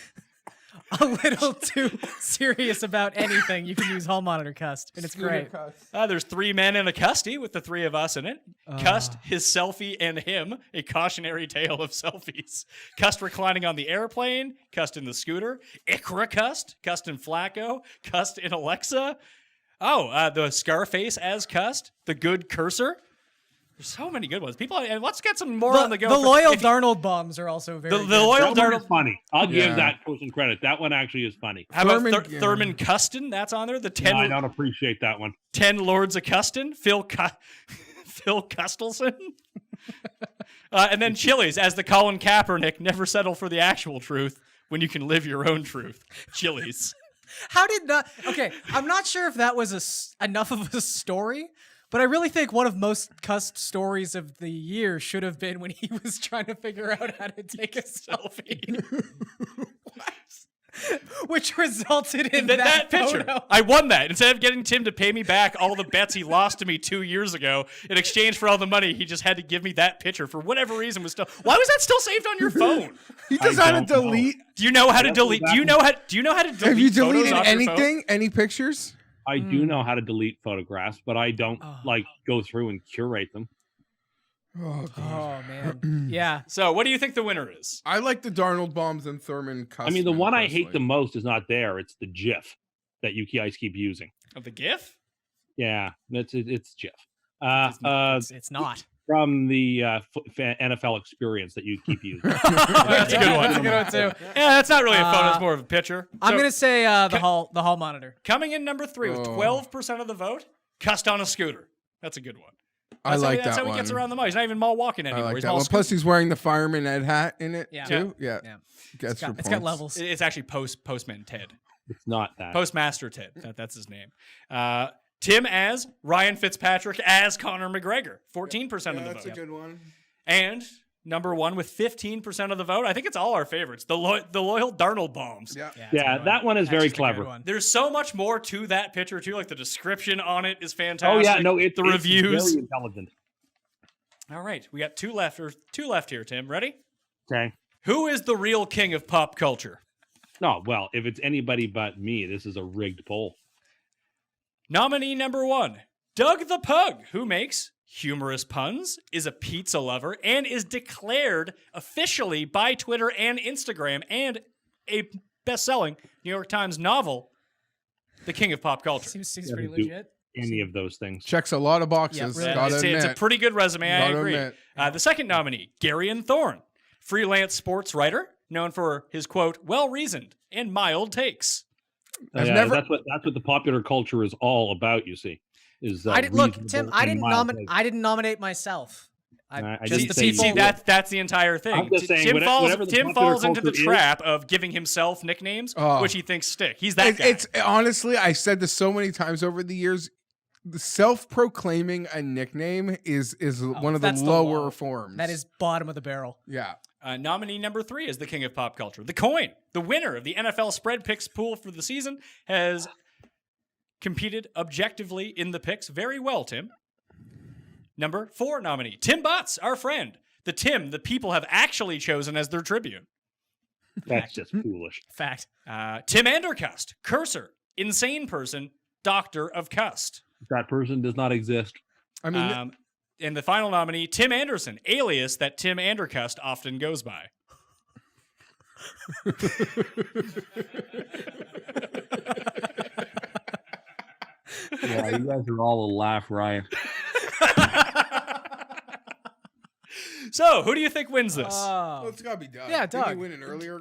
a little too serious about anything, you can use Hall Monitor Cust, and it's great. There's 3 men and a Custy with the 3 of us in it. Cust, his selfie, and him, a cautionary tale of selfies. Cust reclining on the airplane, Cust in the scooter, Ikra Cust, Cust in Flacco, Cust in Alexa. The Scarface as Cust, the good cursor. There's so many good ones. People, and let's get some more on the go. The loyal Darnold bombs are also very good. The loyal That one is Darnold. funny. I'll Yeah. give that person credit. That one actually is funny. How about Thurman- Thurman Custon? That's on there. The 10, No, I don't appreciate that one. 10 Lords of Custon. Phil Custelson. And then Chili's as the Colin Kaepernick. Never settle for the actual truth when you can live your own truth. Chili's. How did not? Okay, I'm not sure if that was enough of a story, but I really think one of most Cust stories of the year should have been when he was trying to figure out how to take a selfie. Which resulted in that picture. photo. I won that. Instead of getting Tim to pay me back all the bets he lost to me 2 years ago, in exchange for all the money, he just had to give me that picture for whatever reason. Why was that still saved on your phone? He does how to don't know. delete. Do you know how to delete? Do you know how to delete? Have you photos deleted off your phone? anything? Any pictures? I do know how to delete photographs, but I don't go through and curate them. Oh, Oh man, yeah. So, what do you think the winner is? I like the Darnold bombs and Thurman Cust. I mean, the one I hate the personally. most is not there. It's the GIF that you guys keep using. Of the GIF? Yeah, it's GIF. It's not. From the NFL experience that you keep using. That's a good one. That's a good one too. Yeah, that's not really a photo. It's more of a picture. I'm So, gonna say the hall monitor. coming in number 3 with 12% of the vote. Cust on a scooter. That's a good one. I That's like how, that's that how one. he gets around the mall. He's not even mall walking I anymore. like He's that mall one. Plus, he's wearing the fireman Ed hat in it Yeah. too. Yeah. Yeah. Gets your It's got points. levels. It's actually Postman Ted. It's not that. Postmaster Ted. That's his name. Tim as Ryan Fitzpatrick as Conor McGregor. 14% of the That's vote. a good one. And number 1 with 15% of the vote. I think it's all our favorites. The loyal Darnold bombs. Yeah. Yeah, that one is very clever. There's so much more to that picture too. Like the description on it is fantastic. Oh yeah, no, it's the it's reviews. very intelligent. All right, we got two left here. Tim, ready? Okay. Who is the real king of pop culture? No, well, if it's anybody but me, this is a rigged poll. Nominee number 1, Doug the Pug, who makes humorous puns, is a pizza lover, and is declared officially by Twitter and Instagram and a best-selling New York Times novel, the king of pop culture. Seems Doesn't pretty do legit. Any of those things. Checks a lot of boxes. really Gotta It's a admit. pretty good resume, I Gotta agree. admit. The second nominee, Garion Thorne, freelance sports writer, known for his, quote, well-reasoned and mild takes. I've Yeah, never- that's what the popular culture is all about. You see, is I did look, reasonable Tim. and mild takes. I didn't nominate myself. I just didn't the say you people. See, did. that's the entire thing. I'm just saying, Tim whatever the Tim popular falls into the culture is- trap of giving himself nicknames, Oh. which he thinks stick. He's that guy. It's honestly, I said this so many times over the years. The self-proclaiming a nickname is one of the that's the lower law. forms. That is bottom of the barrel. yeah. Nominee number 3 is the king of pop culture. The Coin, the winner of the NFL spread picks pool for the season, has competed objectively in the picks very well, Tim. Number 4 nominee, Tim Butts, our friend. The Tim the people have actually chosen as their tribune. That's just foolish. Fact. Tim Andercust, cursor. insane person, Doctor of Cust. That person does not exist. I mean, And the final nominee, Tim Anderson, alias that Tim Andercust often goes by. Yeah, you guys are all a laugh riot. So, who do you think wins this? well, it's gotta be Doug. Yeah, Didn't he Doug. win an earlier?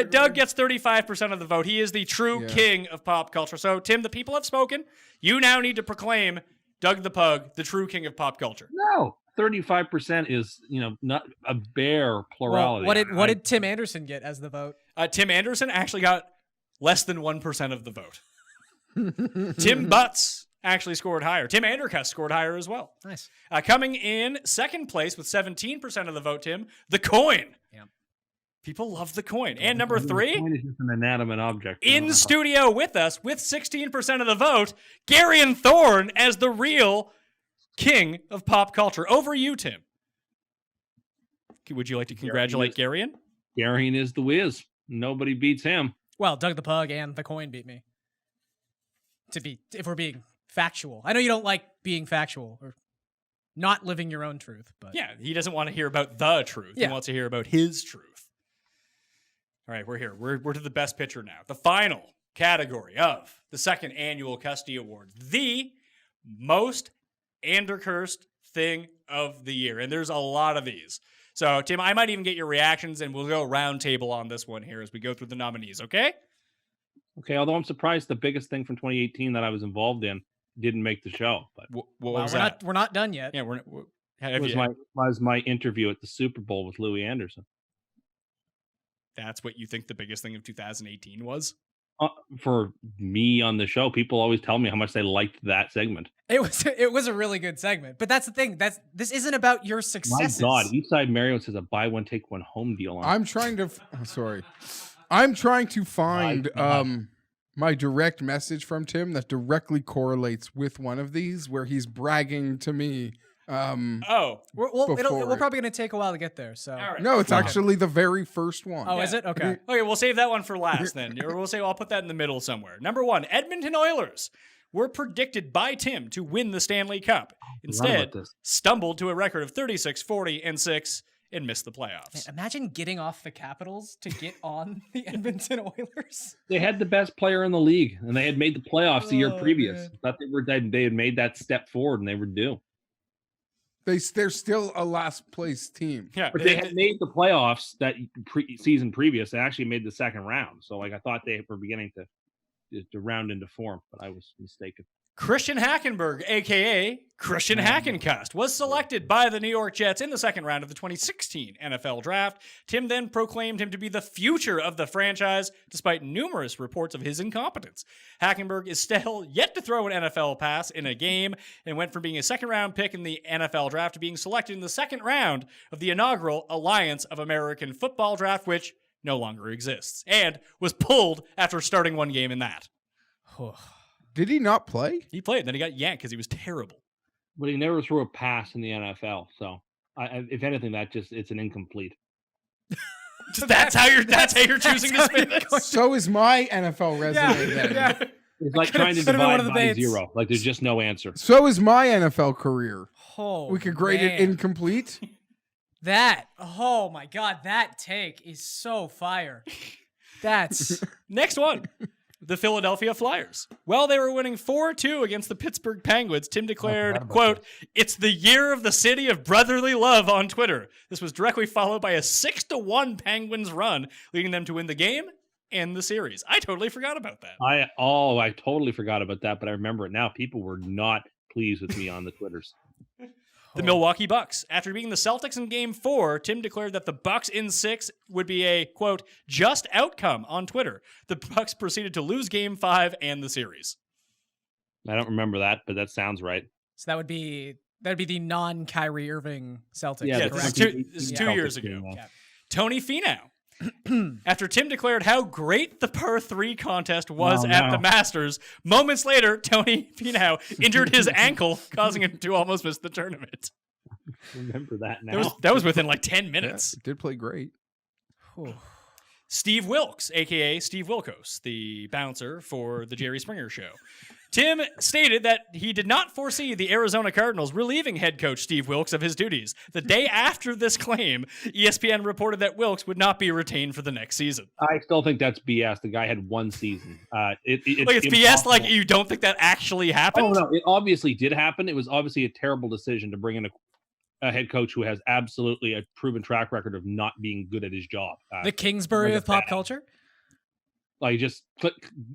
Doug gets 35% of the vote. He is the true king of pop culture. So, Tim, the people have spoken. You now need to proclaim Doug the Pug the true king of pop culture. No, 35% is not a bare plurality. Well, what did Tim Anderson get as the vote? Tim Anderson actually got less than 1% of the vote. Tim Butts actually scored higher. Tim Andercust scored higher as well. Nice. Coming in second place with 17% of the vote, Tim, the coin. Yeah. People love the coin. And number 3, The coin is just an inanimate object. in studio with us with 16% of the vote, Garion Thorne as the real king of pop culture. Over you, Tim. Would you like to congratulate Garion? Garion is the whiz. Nobody beats him. Well, Doug the Pug and the coin beat me. If we're being factual. I know you don't like being factual or not living your own truth, but Yeah, he doesn't want to hear about the truth. Yeah. He wants to hear about his truth. All right, we're here. We're to the best picture now. The final category of the second annual Custy Awards. The most Andercursed thing of the year. And there's a lot of these. So, Tim, I might even get your reactions, and we'll go round table on this one here as we go through the nominees, okay? Okay, although I'm surprised the biggest thing from 2018 that I was involved in didn't make the show. But What Well, was we're that? not done yet. Yeah, it was my interview at the Super Bowl with Louis Anderson. that's what you think the biggest thing of 2018 was? For me on the show, people always tell me how much they liked that segment. It was a really good segment, but that's the thing. This isn't about your My successes. God, Eastside Marriott says a buy one take one home deal on. I'm trying to. I'm trying to find my direct message from Tim that directly correlates with one of these, where he's bragging to me. We're probably going to take a while to get there. So All right. No, it's actually the very first one. Oh, is it? Okay. Okay, we'll save that one for last then. Or we'll say I'll put that in the middle somewhere. Number 1, Edmonton Oilers were predicted by Tim to win the Stanley Cup. Instead, stumbled to a record of 36-40-6 and missed the playoffs. Man, imagine getting off the Capitals to get on the Edmonton Oilers. They had the best player in the league, and they had made the playoffs the year previous. Man. Thought they had made that step forward, and they were due. They're still a last place team. Yeah, But they had made the playoffs that season previous. They actually made the second round. So, I thought they were beginning to round into form, but I was mistaken. Christian Hackenberg, a.k.a. Christian Hackencust, was selected by the New York Jets in the second round of the 2016 NFL Draft. Tim then proclaimed him to be the future of the franchise, despite numerous reports of his incompetence. Hackenberg is still yet to throw an NFL pass in a game and went from being a second-round pick in the NFL Draft to being selected in the second round of the inaugural Alliance of American Football Draft, which no longer exists, and was pulled after starting one game in that. Did he not play? He played, then he got yanked because he was terrible. But he never threw a pass in the NFL. So, if anything, it's an incomplete. That's how you're choosing to spin this. So is my NFL resume then. Yeah. It's like trying to could've been one divide of the by baits. 0. Like there's just no answer. So is my NFL career. Oh, We could grade it man. incomplete. Oh my God, that take is so fire. That's Next one. The Philadelphia Flyers. Well, they were winning 4-2 against the Pittsburgh Penguins. Tim declared, quote, "It's the year of the city of brotherly love" on Twitter. This was directly followed by a 6-1 Penguins run, leading them to win the game and the series. I totally forgot about that. I totally forgot about that, but I remember it now. People were not pleased with me on the Twitters. The Milwaukee Bucks. After beating the Celtics in Game 4, Tim declared that the Bucks in 6 would be a, quote, just outcome on Twitter. The Bucks proceeded to lose Game 5 and the series. I don't remember that, but that sounds right. so that'd be the non-Kyrie Irving Celtics. Yeah, this is correct? this is Yeah. 2 years ago. Tony Finau. After Tim declared how great the par 3 contest was at the Masters, moments later, Tony Finau injured his ankle, causing him to almost miss the tournament. Remember that now. That was within like 10 minutes. It did play great. Steve Wilkes, a.k.a. Steve Wilkos, the bouncer for the Jerry Springer Show. Tim stated that he did not foresee the Arizona Cardinals relieving head coach Steve Wilkes of his duties. The day after this claim, ESPN reported that Wilkes would not be retained for the next season. I still think that's BS. The guy had one season. It's BS like you don't think that actually happened? Oh, no, it obviously did happen. It was obviously a terrible decision to bring in a head coach who has absolutely a proven track record of not being good at his job. The Kingsbury of pop culture? Like,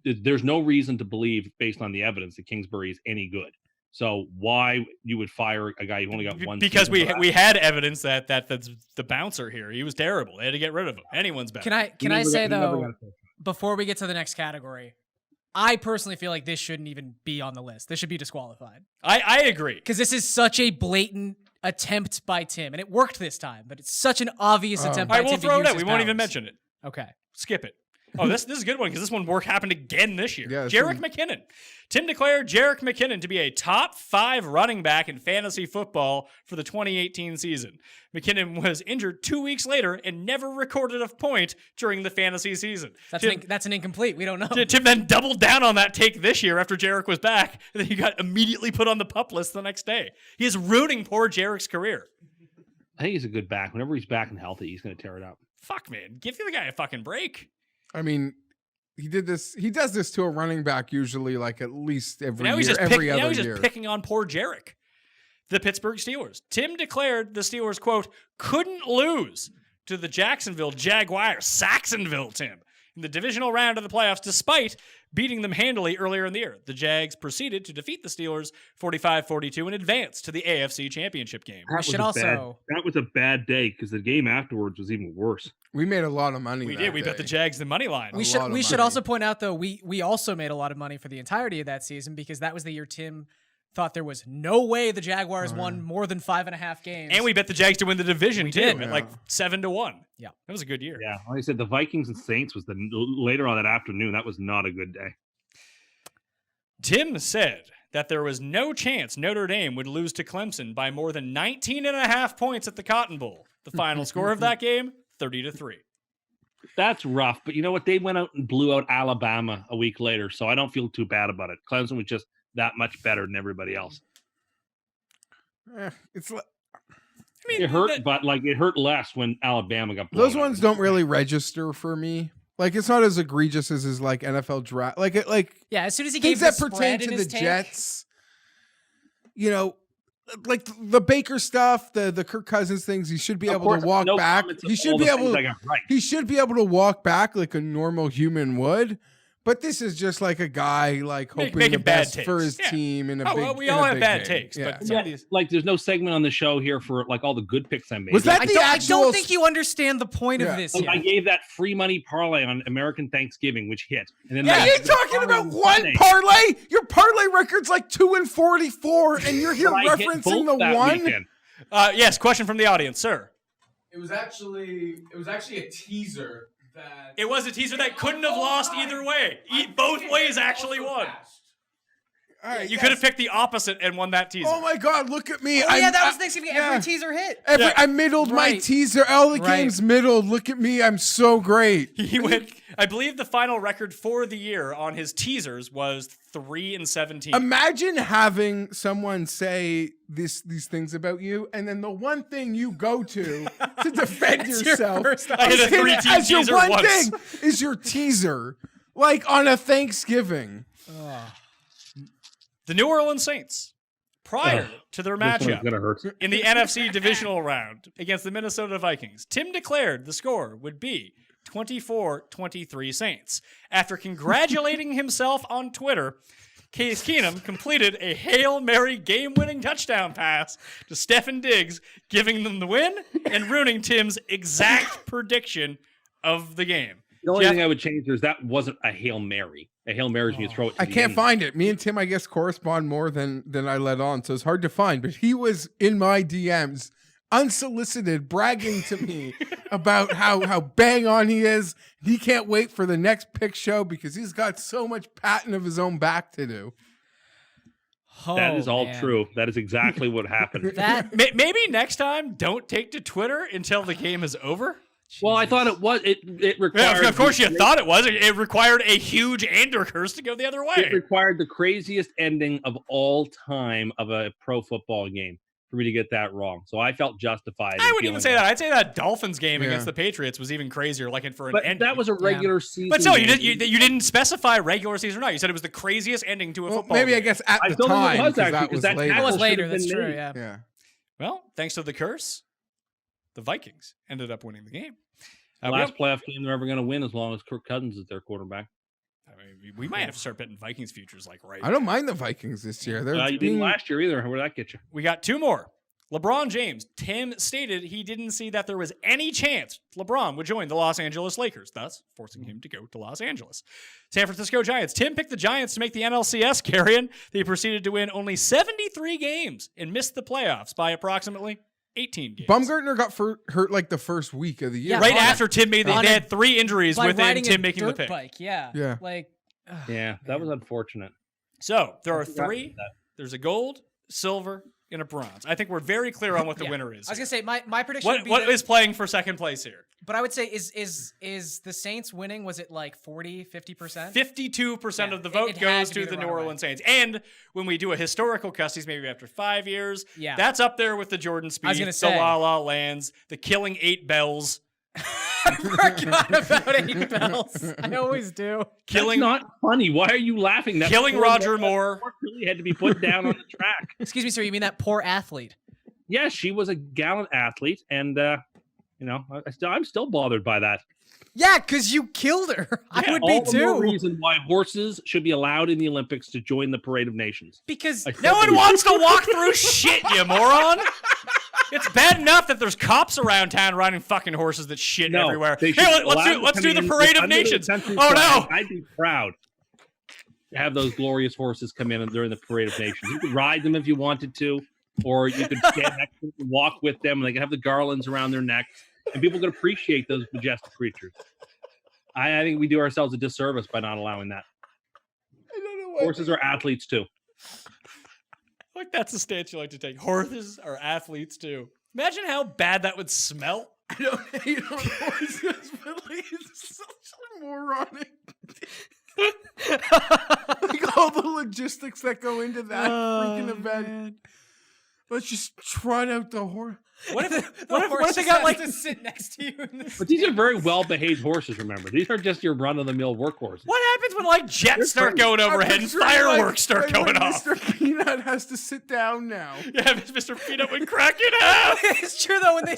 there's no reason to believe, based on the evidence, that Kingsbury is any good. So why you would fire a guy who only got one? Because we had evidence that that's the bouncer here. He was terrible. They had to get rid of him. Anyone's better. Can I say though, before we get to the next category, I personally feel like this shouldn't even be on the list. This should be disqualified. I agree, because this is such a blatant attempt by Tim, and it worked this time. But it's such an obvious attempt by Tim. We'll throw it out. We won't even mention it. Okay, skip it. Oh, this is a good one because this one happened again this year. Yeah, Jerick McKinnon. Tim declared Jerick McKinnon to be a top 5 running back in fantasy football for the 2018 season. McKinnon was injured 2 weeks later and never recorded a point during the fantasy season. That's an incomplete. We don't know. Tim then doubled down on that take this year after Jerick was back, and then he got immediately put on the PUP list the next day. He is ruining poor Jerick's career. I think he's a good back. Whenever he's back and healthy, he's going to tear it up. Fuck, man. Give the guy a fucking break. I mean, he does this to a running back usually, like at least every year, Now he's year. just picking on poor Jerick. The Pittsburgh Steelers. Tim declared the Steelers, quote, couldn't lose to the Jacksonville Jaguars, Saxonville, Tim, in the divisional round of the playoffs, despite beating them handily earlier in the year. The Jags proceeded to defeat the Steelers 45-42 and advance to the AFC Championship game. That was a bad day because the game afterwards was even worse. We made a lot of money. We did. We bet the Jags the money line. We should also point out, though, we also made a lot of money for the entirety of that season because that was the year Tim thought there was no way the Jaguars won more than 5.5 games. And we bet the Jags to win the division, too, did. at like 7-1. Yeah. That was a good year. Yeah. Like I said, the Vikings and Saints was later on that afternoon. That was not a good day. Tim said that there was no chance Notre Dame would lose to Clemson by more than 19.5 points at the Cotton Bowl. The final score of that game, 30-3. That's rough. But you know what? They went out and blew out Alabama a week later, so I don't feel too bad about it. Clemson was just that much better than everybody else. It hurt, but it hurt less when Alabama got blown Those ones don't really register for me. Like, it's not as egregious as his NFL draft. Yeah, as soon as he gave things the that pertain spread to in the his take, Jets, you know, like the Baker stuff, the Kirk Cousins things, he should be able to walk back. He should be able to walk back like a normal human would. But this is just like a guy hoping the best for his team in a big. We all have bad game. takes, Yeah. but some of these... there's no segment on the show here for all the good picks I made. Was that I don't think you understand the point of this yet. I gave that free money parlay on American Thanksgiving, which hit. And then you're talking about one parlay. Your parlay record's like 2-44, and you're here referencing the one. Weekend. Yes, question from the audience, sir. It was actually a teaser. It was a teaser that couldn't have lost either way. Both ways actually won. All right, you could have picked the opposite and won that teaser. Oh my God, look at me. That was Thanksgiving. Every teaser hit. I middled my teaser. All the games middled. Look at me. I'm so great. He went, I believe the final record for the year on his teasers was 3-17. Imagine having someone say these things about you, and then the one thing you go to defend yourself I hit a 3-team as your teaser one once. thing is your teaser, like on a Thanksgiving. The New Orleans Saints, prior to their matchup in the NFC divisional round against the Minnesota Vikings, Tim declared the score would be 24-23 Saints. After congratulating himself on Twitter, Case Keenum completed a Hail Mary game-winning touchdown pass to Stefon Diggs, giving them the win and ruining Tim's exact prediction of the game. The only thing I would change is that wasn't a Hail Mary. A Hail Mary is when you throw it to I the can't end. find it. Me and Tim, I guess, correspond more than I let on, so it's hard to find. But he was in my DMs, unsolicited, bragging to me about how bang on he is. He can't wait for the next pick show because he's got so much patting of his own back to do. That is all true. That is exactly what happened. Maybe next time, don't take to Twitter until the game is over. Well, I thought it was. It required. Yeah, of course you thought it was. It required a huge Andercursed to go the other way. It required the craziest ending of all time of a pro football game for me to get that wrong. So I felt justified. I wouldn't even say that. I'd say that Dolphins game Yeah. against the Patriots was even crazier, like for an But ending. that was a regular season. But still, you game. didn't specify regular season or not. You said it was the craziest ending to a Well, football maybe game. I guess at I the still think it time was because actually, that 'cause was that later. That was should later. have That's been true. made. Yeah. Yeah. Well, thanks to the curse, the Vikings ended up winning the game. Last playoff game they're ever going to win as long as Kirk Cousins is their quarterback. I mean, we might have to start betting Vikings futures like right. I don't mind the Vikings this year. They're You being didn't last year either. Where did that get you? We got two more. LeBron James. Tim stated he didn't see that there was any chance LeBron would join the Los Angeles Lakers, thus forcing him to go to Los Angeles. San Francisco Giants. Tim picked the Giants to make the NLCS, Garion. They proceeded to win only 73 games and missed the playoffs by approximately 18 games. Baumgartner got hurt like the first week of the year. Yeah, Right on a- after Tim made they had 3 injuries By within riding Tim a making the dirt pick. bike. Yeah. Yeah. Like. Yeah, that was unfortunate. So there are forgot about 3. that. There's a gold, silver, and a bronze. I think we're very clear on what the Yeah. winner is. I was here. gonna say my prediction. What would be what that- is playing for second place here? But I would say is the Saints winning? Was it like 40-50%? 52% Yeah, of the it vote had goes to be to the the New runaway. Orleans Saints. And when we do a historical Custies, maybe after 5 years, Yeah. that's up there with the Jordan Speed, was gonna the say. La La Lands, the Killing 8 Bells, I forgot about 8 bells. I always do. killing That's not funny. Why are you laughing? That killing poor Roger woman Moore. really had to be put down on the track. Excuse me, sir. You mean that poor athlete? Yes, she was a gallant athlete, and I'm still bothered by that. Yeah, because you killed her. I would be All the more too. reason why horses should be allowed in the Olympics to join the Parade of Nations. Because No one wants to walk through shit, you moron. It's bad enough that there's cops around town riding fucking horses that shit No, everywhere. they Here, should be let's allowed do to the come in Parade of under the Nations. country Oh flag. no. I'd be proud to have those glorious horses come in during the Parade of Nations. You could ride them if you wanted to, or you could stand next to them and walk with them, and they could have the garlands around their necks, and people could appreciate those majestic creatures. I think we do ourselves a disservice by not allowing that. I don't know why. Horses are athletes too. Like that's the stance you like to take. Horses are athletes too. Imagine how bad that would smell. I don't hate on horses, but like, it's such a moronic. Like all the logistics that go into that freaking event. Let's just trot out the horse. What if the what horse if they just got has like to sit next to you? In the But these are very well-behaved horses, remember. These are just your run-of-the-mill workhorses. what happens when like jets start going overhead and fireworks start going off? Mr. Peanut has to sit down now. Yeah, Mr. Peanut would crack it out. It's true though. When they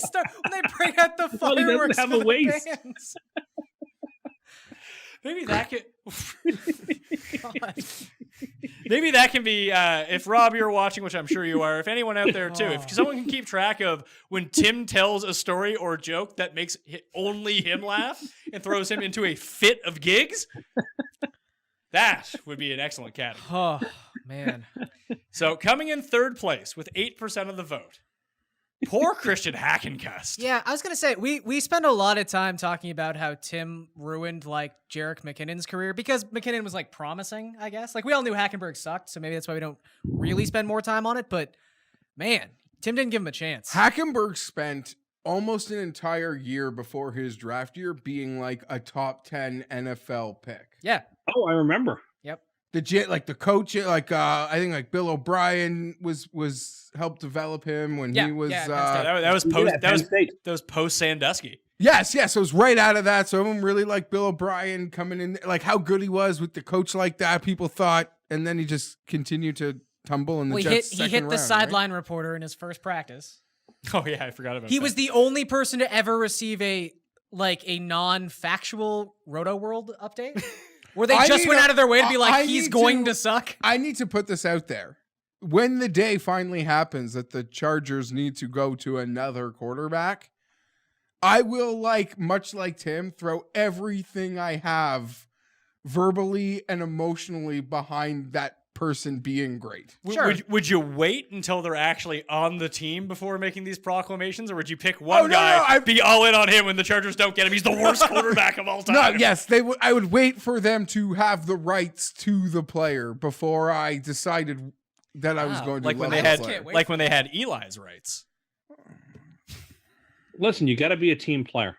bring out the Well, he doesn't fireworks have for a the waist. bands. Maybe that could. Maybe that can be if Rob, you're watching, which I'm sure you are. If anyone out there too, if someone can keep track of when Tim tells a story or joke that makes only him laugh and throws him into a fit of gigs, that would be an excellent category. Oh man. So coming in third place with 8% of the vote, poor Christian Hackencust. Yeah, I was gonna say we spend a lot of time talking about how Tim ruined like Jerick McKinnon's career because McKinnon was like promising, I guess. Like we all knew Hackenberg sucked, so maybe that's why we don't really spend more time on it. But man, Tim didn't give him a chance. Hackenberg spent almost an entire year before his draft year being like a top 10 NFL pick. Yeah. Oh, I remember. Yep. The coach, like I think like Bill O'Brien was helped develop him when he was. That was He did post. at That was Penn State. post Sandusky. Yes, it was right out of that. So everyone really liked Bill O'Brien coming in, like how good he was with the coach like that. People thought, and then he just continued to tumble in the Jets' he second hit the round, sideline reporter in his first practice. Oh yeah, I forgot about. He that. was the only person to ever receive a non-factual Roto World update, where they just went out of their way to be like, he's going to suck. I need to put this out there. When the day finally happens that the Chargers need to go to another quarterback, I will, much like Tim, throw everything I have verbally and emotionally behind that person being great. Sure. Would you wait until they're actually on the team before making these proclamations, or would you pick one guy, be all in on him when the Chargers don't get him? He's the worst quarterback of all time. No, yes, I would wait for them to have the rights to the player before I decided that I was going to like when love they the had player. when they had Eli's rights. Listen, you got to be a team player.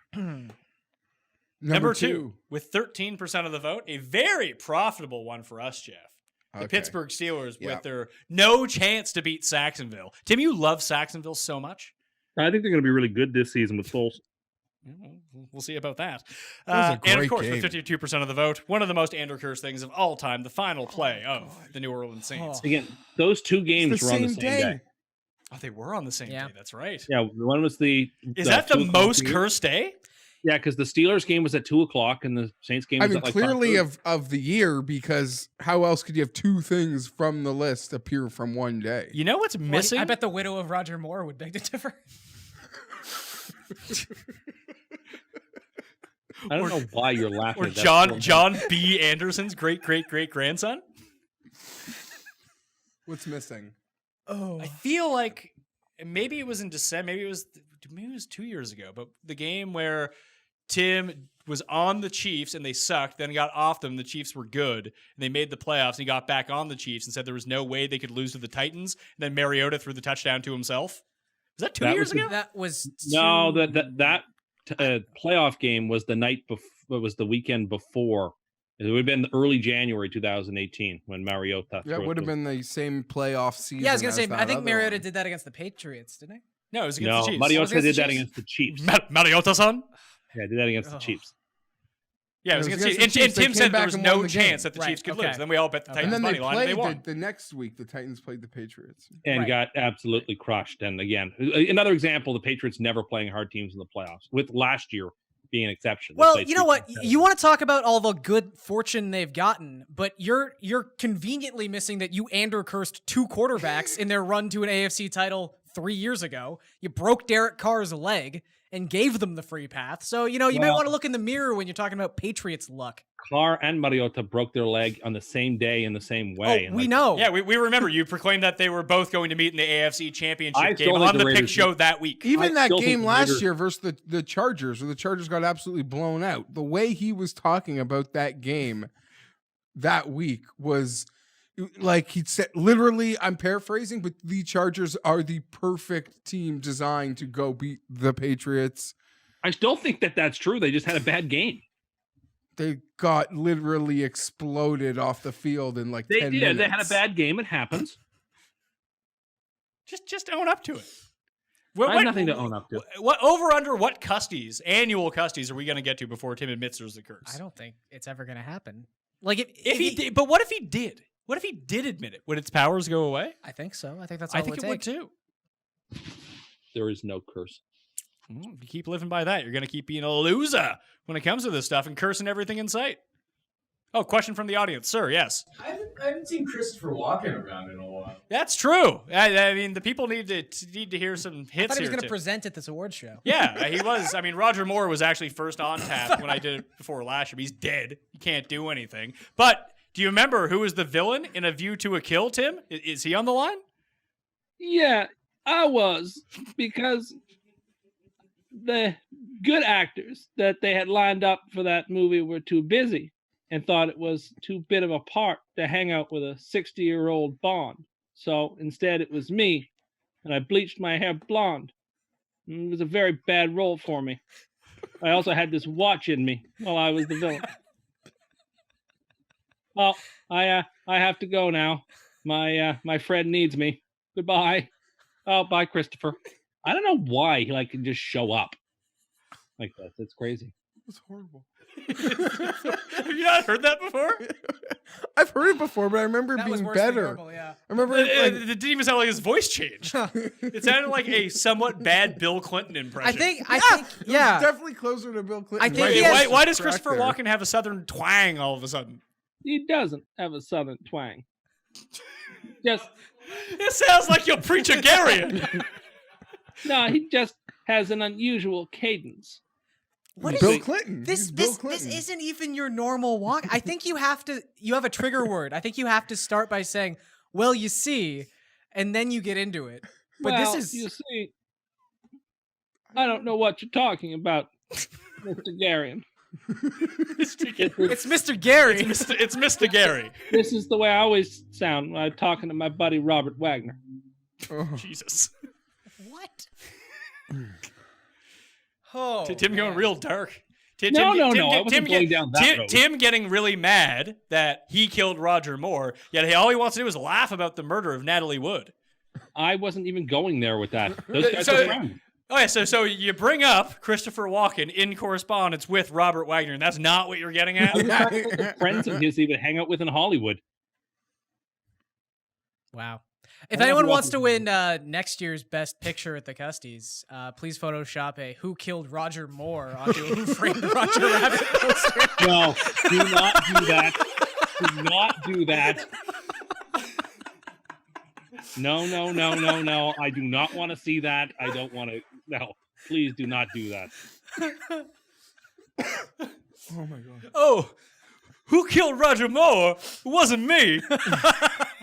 Number two, with 13% of the vote, a very profitable one for us, Jeff. The Pittsburgh Steelers with their no chance to beat Saxonville. Tim, you love Saxonville so much. I think they're going to be really good this season with Foles. We'll see about that. That was a And of great course, game. with 52% of the vote, one of the most Andercursed things of all time, the final play of the New Orleans Saints. Again, those two games the were on the same same day. Oh, they were on the same day. That's right. Yeah, one was the. Is that the 2 o'clock most game. cursed day? Yeah, because the Steelers game was at 2:00 and the Saints game was I mean, at like clearly 5:30. of the year, because how else could you have two things from the list appear from one day? You know what's missing? I bet the widow of Roger Moore would beg to differ. I don't know why you're laughing. Or at that. John B. Anderson's great grandson. What's missing? Oh, I feel like maybe it was in December. Maybe it was 2 years ago. But the game where Tim was on the Chiefs and they sucked, then got off them. The Chiefs were good and they made the playoffs. And he got back on the Chiefs and said there was no way they could lose to the Titans. And then Mariota threw the touchdown to himself. Was that 2 That years was ago? that was No, that playoff game was the night before. It was the weekend before. It would have been early January 2018 when Mariota. That would have been the same playoff season. Yeah, I was gonna say. as that I think other Mariota one. did that against the Patriots, didn't he? No, it was against No, the Chiefs. Mariota against did the that Chiefs? against the Chiefs. Mariota-san? Yeah, did that against the Oh. Chiefs. Yeah, it was It was against the against Chiefs. the And Chiefs. They Tim came said there back was and no won the game. chance that the Right, Chiefs could okay. lose. Then we all bet the Okay. Titans And then they money line and they won. played the next week. The Titans played the Patriots. And Right. got absolutely crushed. And again, another example: the Patriots never playing hard teams in the playoffs, with last year being an exception. They Well, played you know three what? times. You want to talk about all the good fortune they've gotten, but you're conveniently missing that you Andercursed two quarterbacks in their run to an AFC title 3 years ago. You broke Derek Carr's leg and gave them the free path. So, you might Well- want to look in the mirror when you're talking about Patriots luck. Carr and Mariota broke their leg on the same day in the same way. And We know. Yeah, we remember you proclaimed that they were both going to meet in the AFC Championship I game still think on the the pick Raiders- show that week. Even that still think game the last Raiders- year versus the Chargers, where the Chargers got absolutely blown out. The way he was talking about that game that week was like he said, literally, I'm paraphrasing, but the Chargers are the perfect team designed to go beat the Patriots. I still think that that's true. They just had a bad game. They got literally exploded off the field in like They 10 did. minutes. They had a bad game. It happens. Just own up to it. I have nothing to own up to. What over under what Custies, annual Custies, are we going to get to before Tim admits there's a curse? I don't think it's ever going to happen. Like If he did, but what if he did? What if he did admit it? Would its powers go away? I think so. I think that's all I think it would too. There is no curse. If you keep living by that, you're going to keep being a loser when it comes to this stuff and cursing everything in sight. Oh, question from the audience, sir. Yes, I haven't seen Christopher Walken around in a while. that's true. I mean, the people need to hear some I hits thought he was here. going to too. present at this award show. Yeah, he was. I mean, Roger Moore was actually first on tap when I did it before last year. He's dead. He can't do anything. But do you remember who was the villain in A View to a Kill, Tim? Is he on the line? Yeah, I was, because the good actors that they had lined up for that movie were too busy and thought it was too bit of a part to hang out with a 60-year-old Bond. So instead it was me, and I bleached my hair blonde. It was a very bad role for me. I also had this watch in me while I was the villain. Well, I have to go now. My friend needs me. Goodbye. Oh, bye, Christopher. I don't know why he can just show up like that. That's crazy. It's horrible. Have you not heard that before? I've heard it before, but I remember it That was being worse than better. normal, yeah. I remember It it, didn't even sound like his voice changed. It sounded like a somewhat bad Bill Clinton impression. I think, it was yeah. definitely closer to Bill Clinton. I think Wait, he has- why does Correct Christopher there. Walken have a southern twang all of a sudden? He doesn't have a southern twang. Just It sounds like you'll preach a Garion. no, he just has an unusual cadence. What is Bill it? Clinton. This He's Bill this Clinton. this isn't even your normal walk. I think you have a trigger word. I think you have to start by saying, "Well, you see," and then you get into it. But Well, this is you see, I don't know what you're talking about, Mr. Garion. it's Mr. Gary. It's Mr. Gary. This is the way I always sound when I'm talking to my buddy Robert Wagner. Oh. Jesus. What? Oh, Tim going man. real dark. No, I wasn't going down that road. Tim getting really mad that he killed Roger Moore, yet all he wants to do is laugh about the murder of Natalie Wood. I wasn't even going there with that. Those guys So- are friends. Okay, so you bring up Christopher Walken in correspondence with Robert Wagner, and that's not what you're getting at? Friends of his he would hang out with in Hollywood. Wow. If I anyone love wants to Walken. win next year's best picture at the Custies, please Photoshop a "Who Killed Roger Moore" onto a "Who Framed Roger Rabbit" poster. No, do not do that. Do not do that. No. I do not want to see that. I don't want to. No, please do not do that. Oh my god. Oh, who killed Roger Moore? It wasn't me.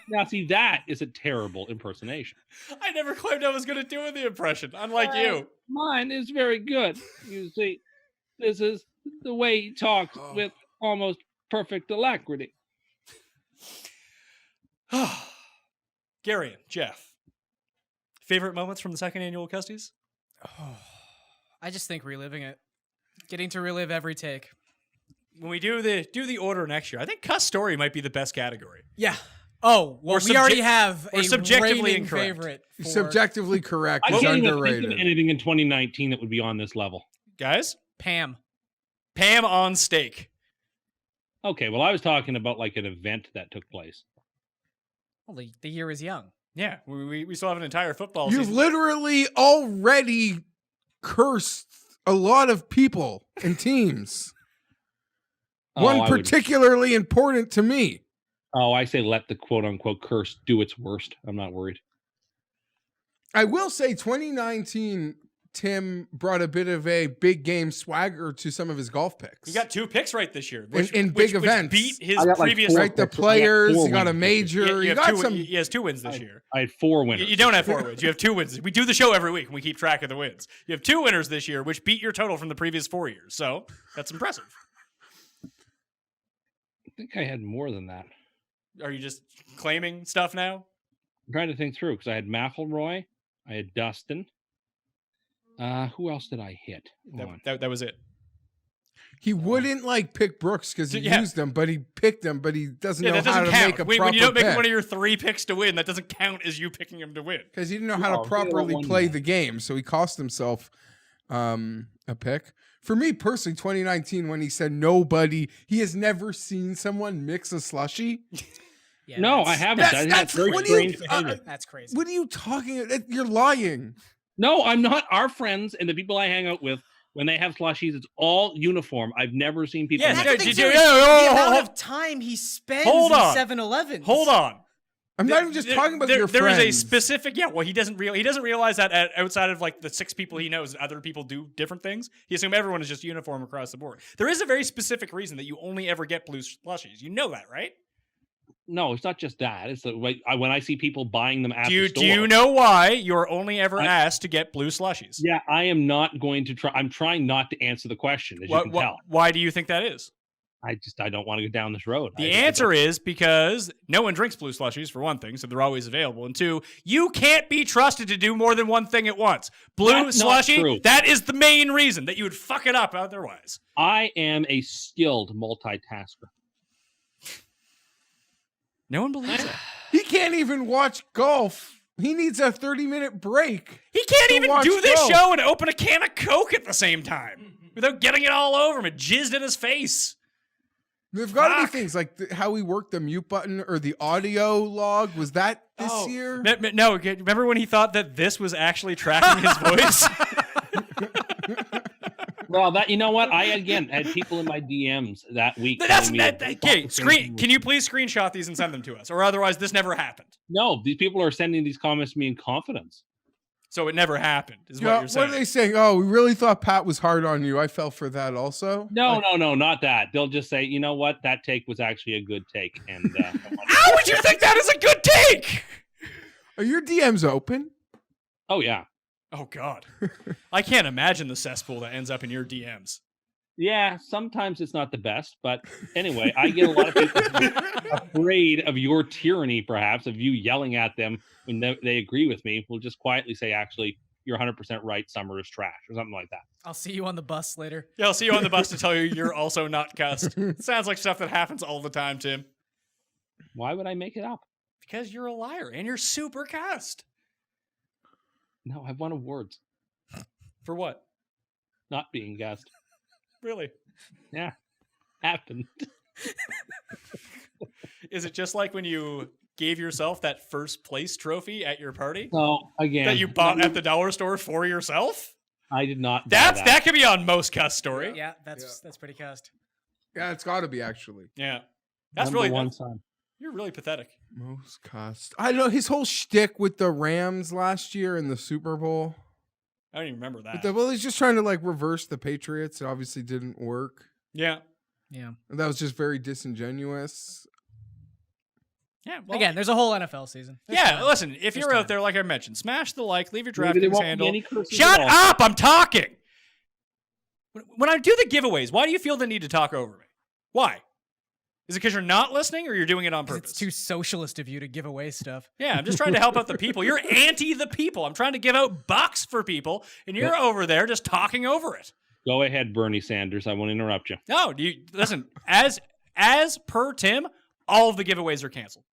Now, see, that is a terrible impersonation. I never claimed I was going to do the impression, unlike you. Mine is very good. You see, this is the way he talks with almost perfect alacrity. Garion, Jeff, favorite moments from the second annual Custies? I just think reliving it, getting to relive every take. When we do the order next year, I think Cust story might be the best category. Yeah. Oh, well, we already have or a subjectively reigning incorrect. favorite. For... Subjectively correct I is can't even think underrated. of anything in 2019 that would be on this level. Guys, Pam. Pam on steak. Okay, well, I was talking about like an event that took place. Well, the year is young. Yeah, we still have an entire football You've season. literally already cursed a lot of people and teams. One I would- particularly important to me. Oh, I say let the quote-unquote curse do its worst. I'm not worried. I will say 2019, Tim brought a bit of a big game swagger to some of his golf picks. He got 2 picks right this year. In big events. Beat his I got like previous... 4 Right, the picks. I got players, 4 he got a wins. major, You you have got two, some... he has 2 wins this year. I had 4 winners. You don't have 4 wins. You have 2 wins. We do the show every week and we keep track of the wins. You have 2 winners this year, which beat your total from the previous 4 years. So that's impressive. I think I had more than that. Are you just claiming stuff now? I'm trying to think through because I had McElroy, I had Dustin. Who else did I hit? Hold on. That was it. He wouldn't like pick Brooks because he Yeah. used them, but he picked them, but he doesn't Yeah, know that how doesn't to count. make a When proper you don't make pick. one of your 3 picks to win, that doesn't count as you picking him to win. Because he didn't know how No, to he didn't properly want play that. the game, so he cost himself a pick. For me personally, 2019, when he said nobody, he has never seen someone mix a slushy. Yeah, No, that's- I haven't. That's- I think that's- that's very what do you- strange behavior. That's crazy. What are you talking about? You're lying. No, I'm not. Our friends and the people I hang out with, when they have slushies, it's all uniform. I've never seen people. Yes, mix- That's the did thing, you- too, yeah, the amount hold- of time he spends Hold in on. 7-Eleven. Hold on. I'm not even just talking about your There friends. is a specific he doesn't realize that outside of like the 6 people he knows, other people do different things. He assumes everyone is just uniform across the board. There is a very specific reason that you only ever get blue slushies. You know that, right? No, it's not just that. It's like when I see people buying them at the store. Do you know why you're only ever I- asked to get blue slushies? Yeah, I am not going to try. I'm trying not to answer the question, as you can tell. Why do you think that is? I don't want to go down this road. The answer is because no one drinks blue slushies, for one thing, so they're always available. And 2, you can't be trusted to do more than one thing at once. Blue That's not slushie, true. that is the main reason that you would fuck it up otherwise. I am a skilled multitasker. No one believes it. He can't even watch golf. He needs a 30-minute break. He can't To even watch do this golf. show and open a can of Coke at the same time without getting it all over him and jizzed in his face. There've got to be Fuck. things like how he worked the mute button or the audio log. Was that this year? No, remember when he thought that this was actually tracking his voice? Well, that you know what? I again had people in my DMs that week. That's telling me that. that Okay, can you please screenshot these and send them to us, or otherwise this never happened. No, these people are sending these comments to me in confidence. So it never happened, is Yeah, what you're what saying. are they saying? Oh, we really thought Pat was hard on you. I fell for that also. No, not that. They'll just say, you know what? That take was actually a good take. And How would you think that is a good take? Are your DMs open? oh yeah, Oh God, I can't imagine the cesspool that ends up in your DMs. yeah. Sometimes it's not the best, but anyway, I get a lot of people afraid of your tyranny, perhaps of you yelling at them when they agree with me. Will just quietly say, actually, you're 100% right. Summer is trash or something like that. I'll see you on the bus later. Yeah, I'll see you on the bus to tell you you're also not Cust. Sounds like stuff that happens all the time, Tim. Why would I make it up? Because you're a liar and you're super Cust. No, I've won awards. For what? Not being guest. Really? Yeah. Happened. Is it just like when you gave yourself that first place trophy at your party? So again, That you bought at the dollar store for yourself? I did not. Buy That could be on most Cust story. Yeah, that's pretty Cust. Yeah, it's got to be actually. Yeah. That's Number really one son. You're really pathetic. Most Cust. I don't know his whole shtick with the Rams last year in the Super Bowl. I don't even remember that. Well, he's just trying to like reverse the Patriots. It obviously didn't work. Yeah. Yeah. And that was just very disingenuous. Yeah. Well, Again, there's a whole NFL season. There's yeah, time. listen, if There's you're time. out there, like I mentioned, smash the like, leave your Maybe there DraftKings won't be handle. any curses Shut at all. up! I'm talking! When I do the giveaways, why do you feel the need to talk over me? Why? Is it because you're not listening or you're doing it on 'Cause purpose? It's too socialist of you to give away stuff. Yeah, I'm just trying to help out the people. You're anti the people. I'm trying to give out bucks for people, and you're over there just talking over it. Go ahead, Bernie Sanders. I won't interrupt you. No, listen, as per Tim, all of the giveaways are canceled.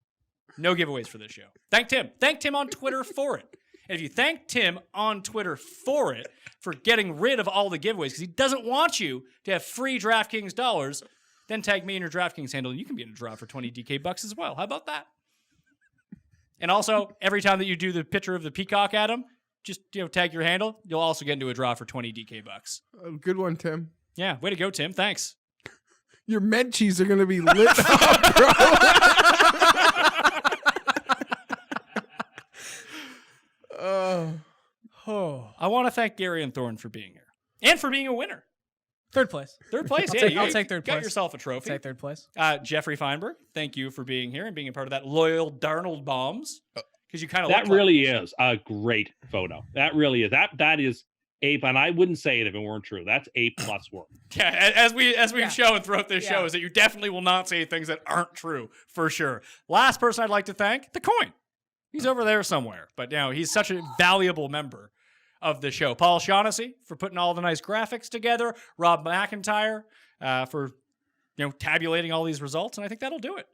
No giveaways for this show. Thank Tim. Thank Tim on Twitter for it. And if you thank Tim on Twitter for it, for getting rid of all the giveaways, because he doesn't want you to have free DraftKings dollars, then tag me in your DraftKings handle, and you can be in a draw for 20 DK bucks as well. How about that? And also, every time that you do the picture of the peacock, Adam, just tag your handle. You'll also get into a draw for 20 DK bucks. Good one, Tim. Yeah, way to go, Tim. Thanks. Your med cheese are going to be lit up, bro. I want to thank Garion Thorne for being here and for being a winner. Third place. Third place, I'll take third got place. yourself a trophy. Take third place. Geoffrey Fienberg, thank you for being here and being a part of that loyal Darnold bombs. Because you kind of That really is a great photo. That really is. That is A, and I wouldn't say it if it weren't true. That's A+ work. Yeah, as we've Yeah. shown throughout this show, Yeah. is that you definitely will not say things that aren't true, for sure. Last person I'd like to thank, the coin. He's over there somewhere, but he's such a valuable member of the show. Paul Shaughnessy for putting all the nice graphics together. Rob McIntyre for tabulating all these results, and I think that'll do it.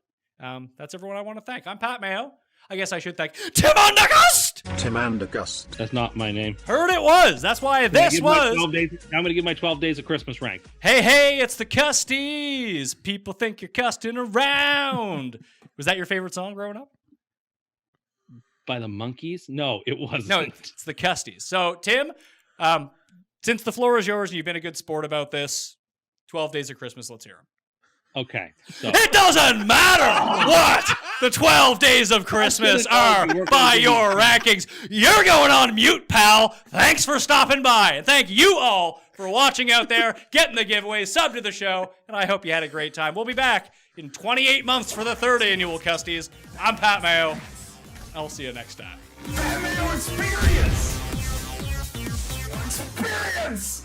That's everyone I want to thank. I'm Pat Mayo. I guess I should thank Tim Andercust. Tim Andercust. That's not my name. Heard it was. That's why this was. I'm going to give my 12 days of Christmas rank. Hey, it's the Custies. People think you're custing around. Was that your favorite song growing up? By the Monkees? No, it wasn't. No, it's the Custies. So, Tim, since the floor is yours and you've been a good sport about this, 12 Days of Christmas, let's hear them. Okay. So. It doesn't matter what the 12 days of Christmas are by your rankings. You're going on mute, pal. Thanks for stopping by. And thank you all for watching out there, getting the giveaways, sub to the show, and I hope you had a great time. We'll be back in 28 months for the 3rd annual Custies. I'm Pat Mayo. I'll see you next time. Mayo experience! Experience!